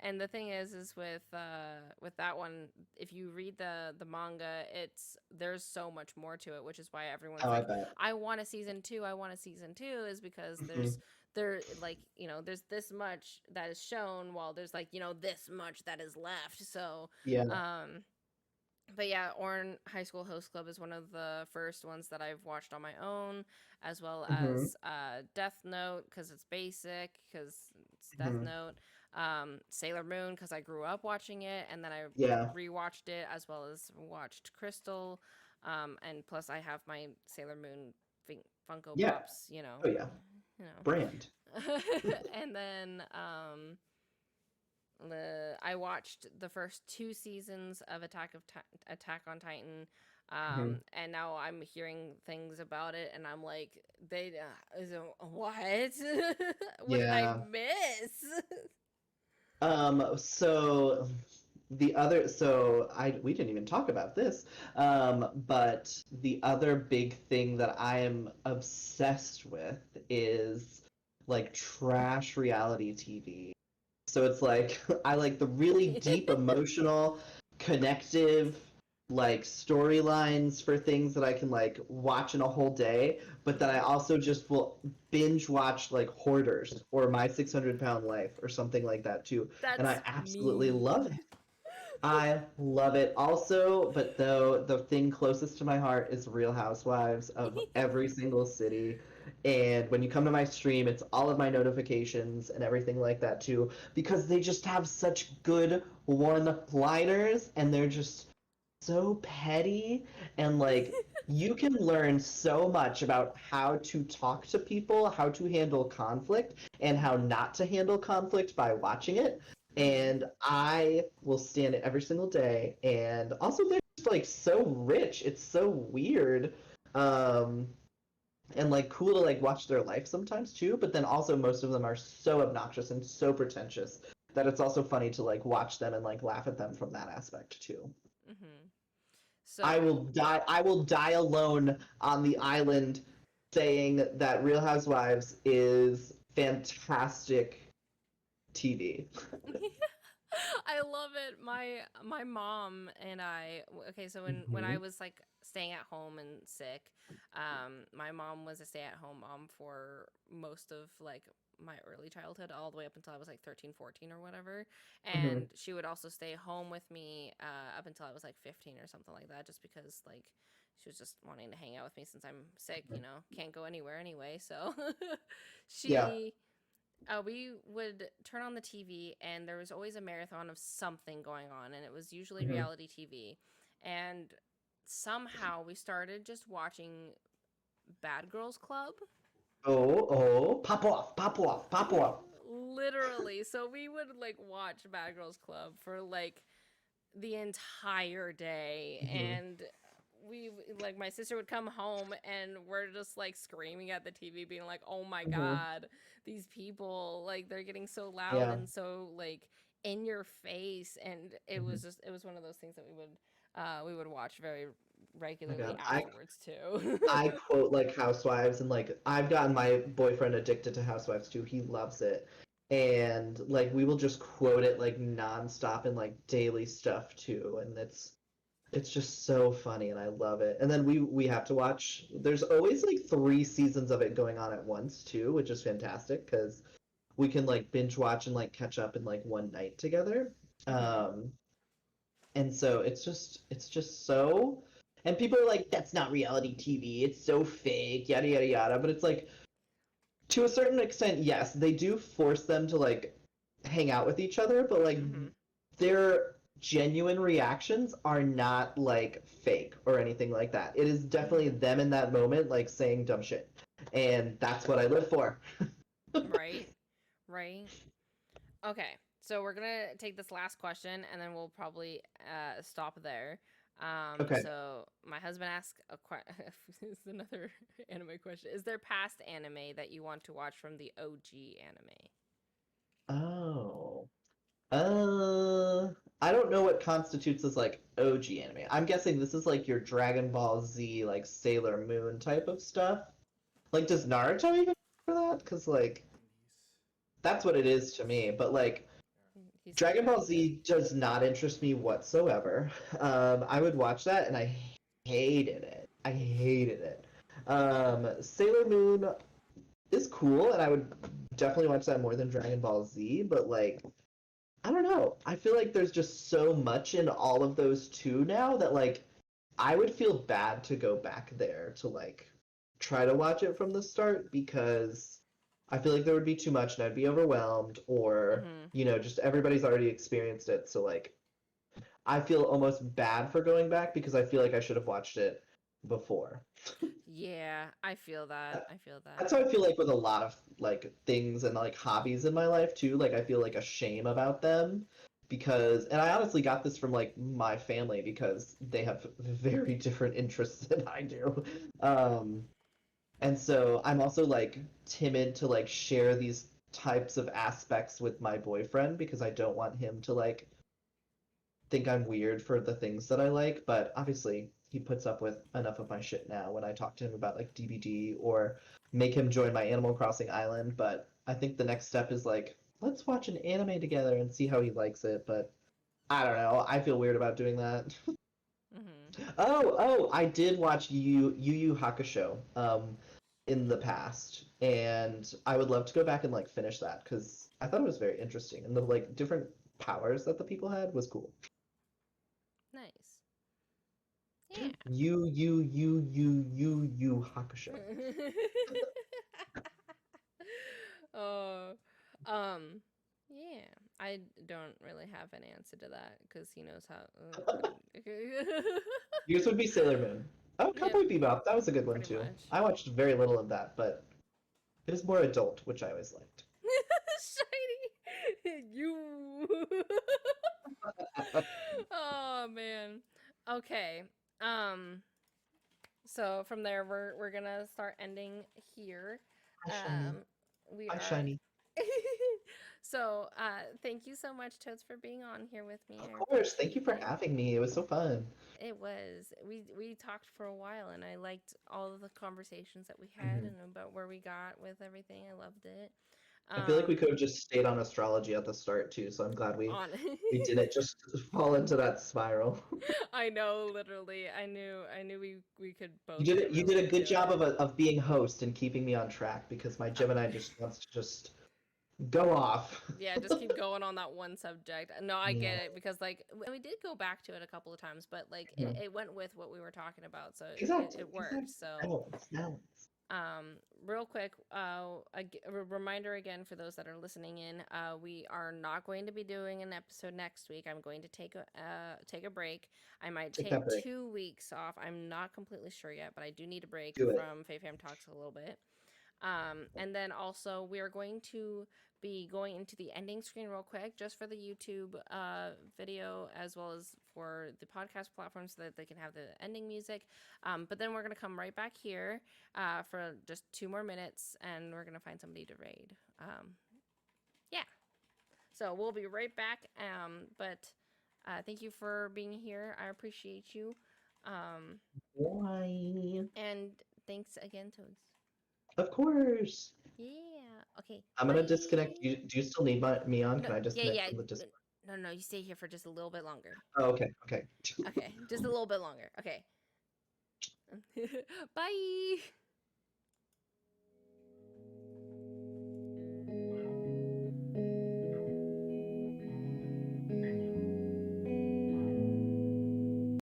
And the thing is with that one, if you read the manga, it's there's so much more to it, which is why everyone's Oh, I like, bet. I want a season two, I want a season two, is because Hmm. there like, there's this much that is shown while there's like, this much that is left. So, Yeah. um but yeah, Oran High School Host Club is one of the first ones that I've watched on my own, as well Hmm. as Death Note because it's basic, because it's Death Hmm. Note. Sailor Moon because I grew up watching it, and then I Yeah. rewatched it, as well as watched Crystal. And plus I have my Sailor Moon Funko Yeah. Pops, Oh yeah. you Brand. know. And then I watched the first two seasons of Attack on Titan, Hmm. and now I'm hearing things about it, and I'm like, what? What did I Yeah. miss? So we didn't even talk about this. But the other big thing that I am obsessed with is like trash reality TV. So it's like I like the really deep, emotional, connective, like storylines for things that I can like watch in a whole day, but then I Mhm. also just will binge watch like Hoarders or My 600-Pound Life or something like that too. And I That's absolutely me. love it. I love it also, but though the thing closest to my heart is Real Housewives of every single city. And when you come to my stream, it's all of my notifications and everything like that too, because they just have such good one-liners and they're just so petty and like you can learn so much about how to talk to people, how to handle conflict, and how Mhm. not to handle conflict by watching it. Mhm. And I will stand it every single day. And also, they're just like so rich. It's so weird. Um, and like cool to like watch their life sometimes too. But then also, most of them are so obnoxious and so pretentious that it's also funny to like watch them and like laugh at them from that aspect too. Mhm. I So, will die. I will die alone on the island, saying that Real Housewives is fantastic TV. I love it. My mom and okay, so when I Hmm. was like staying at home and sick, my mom was a stay-at-home mom for most of like my early childhood all the way up until I was like 13, 14 or whatever. Hmm. And she would also stay home with me up until I was like 15 or something like that just because like she was just wanting to hang out with me since I'm sick, can't go anywhere anyway. So Yeah. she we would turn on the TV, and there was always a marathon of something going on, and it was usually Hmm. reality TV. And somehow we started just watching Bad Girls Club. Oh, oh, pop off, pop off, pop off. Literally. So we would like watch Bad Girls Club for like the entire day, Hmm. and we like my sister would come home and we're just like screaming at the TV being like, "Oh my Hmm. god, these people like they're getting so loud Yeah. and so like in your face." And Hmm. it was one of those things that we would watch very My regularly God, afterwards too. I quote like Housewives, and like I've gotten my boyfriend addicted to Housewives too. He loves it, and like we will just quote it like nonstop and like daily stuff too, and it's just so funny and I love it. And then we have to watch. There's always like 3 seasons of it going on at once too, which is fantastic because we can like binge watch and like catch up in like one night together. Mhm. Um, and so it's just so. And people are like, "That's not reality TV. It's so fake." Yada yada yada. But it's like to a certain extent, yes, they do force them to like hang out with each other, but like Mhm. their genuine reactions are not like fake or anything like that. It is definitely Mhm. them in that moment, like saying dumb shit. And that's what I live for. Right? Right? Okay, so we're gonna take this last question, and then we'll probably stop there. Okay. So my husband asked a question. This is another anime question. Is there past anime that you want to watch from the OG anime? Oh. Uh, I don't know what constitutes as like OG anime. I'm guessing this is like your Dragon Ball Z, like Sailor Moon type of stuff. Like, does Naruto even for that? Because like that's what it is to me. But like He said Dragon Ball no. Z does not interest me whatsoever. I would watch that and I hated it. I hated it. Sailor Moon is cool and I would definitely watch that more than Dragon Ball Z, but like I don't know. I feel like there's just so much in all of those two now that like I would feel bad to go back there to like try to watch it from the start because I feel like there would be too much and I'd be overwhelmed or Mhm. just everybody's already experienced it. So like I feel almost bad for going back because I feel like I should have watched it before. Yeah, I feel that. I feel that. That's how I feel like with a lot of like things and like hobbies in my life too. Like I feel like a shame about them because and I honestly got this from like my family because they have very different interests than I do. Um and so I'm also like timid to like share these types of aspects with my boyfriend because I don't want him to like think I'm weird for the things that I like, but obviously he puts up with enough of my shit now when I talk to him about like DBD or make him join my Animal Crossing island. But I think the next step is like, let's watch an anime together and see how he likes it. But I don't know. I feel weird about doing that. Mhm. I did watch Yu Yu Hakusho in the past, and I would love to go back and like finish that because I thought it was very interesting, and the like different powers that the people had was cool. Nice. Yeah. Yu Hakusho. Oh, yeah. I don't really have an answer to that because he knows how. Yours would be Sailor Moon. Oh, Yeah, Cowboy Bebop. That was a good one pretty too. much. I watched very little of that, but it was more adult, which I always liked. Shiny, you. Oh man. Okay. Um. So from there, we're gonna start ending here. Hi, Shiny. Um. We Hi, are. Shiny. So, thank you so much, Toads, for being on here with me. Of I course. Thank you appreciate for it. having me. It was so fun. It was. We talked for a while, and I liked all of the conversations that we had Mhm. and about where we got with everything. I loved it. I feel like we Um, could have just stayed on astrology at the start too, so I'm glad on. we didn't just fall into that spiral. I know, literally. I knew we could You both did get it. You really did a good into job it. of being host and keeping me on track because my Uh, Gemini just wants to just go off. yeah, just keep going on that one subject. No, I Yeah. get it because like, and we did go back to it a couple of times, but like it, Mhm. it went with what we were talking about, so Exactly. it worked. Exactly. So Balance. Balance. real quick, a reminder again for those that are listening in. We are not going to be doing an episode next week. I'm going to take a break. I might Take take that break. 2 weeks off. I'm not completely sure yet, but I do need a break Do it. from FaveFam Talks a little bit. And then also we are going to be going into the ending screen real quick, just for the YouTube video as well as for the podcast platform, so that they can have the ending music. But then we're gonna come right back here for just 2 more minutes, and we're gonna find somebody to raid. Yeah. So we'll be right back. But thank you for being here. I appreciate you. Um, Why? and thanks again, Toads. Of course. Yeah. Okay. I'm gonna disconnect. Bye. Do you still need me on? No. Can I Yeah. disconnect Yeah. from the Discord? No. No. You stay here for just a little bit longer. Oh, okay. Okay. Okay. Just a little bit longer. Okay. Bye.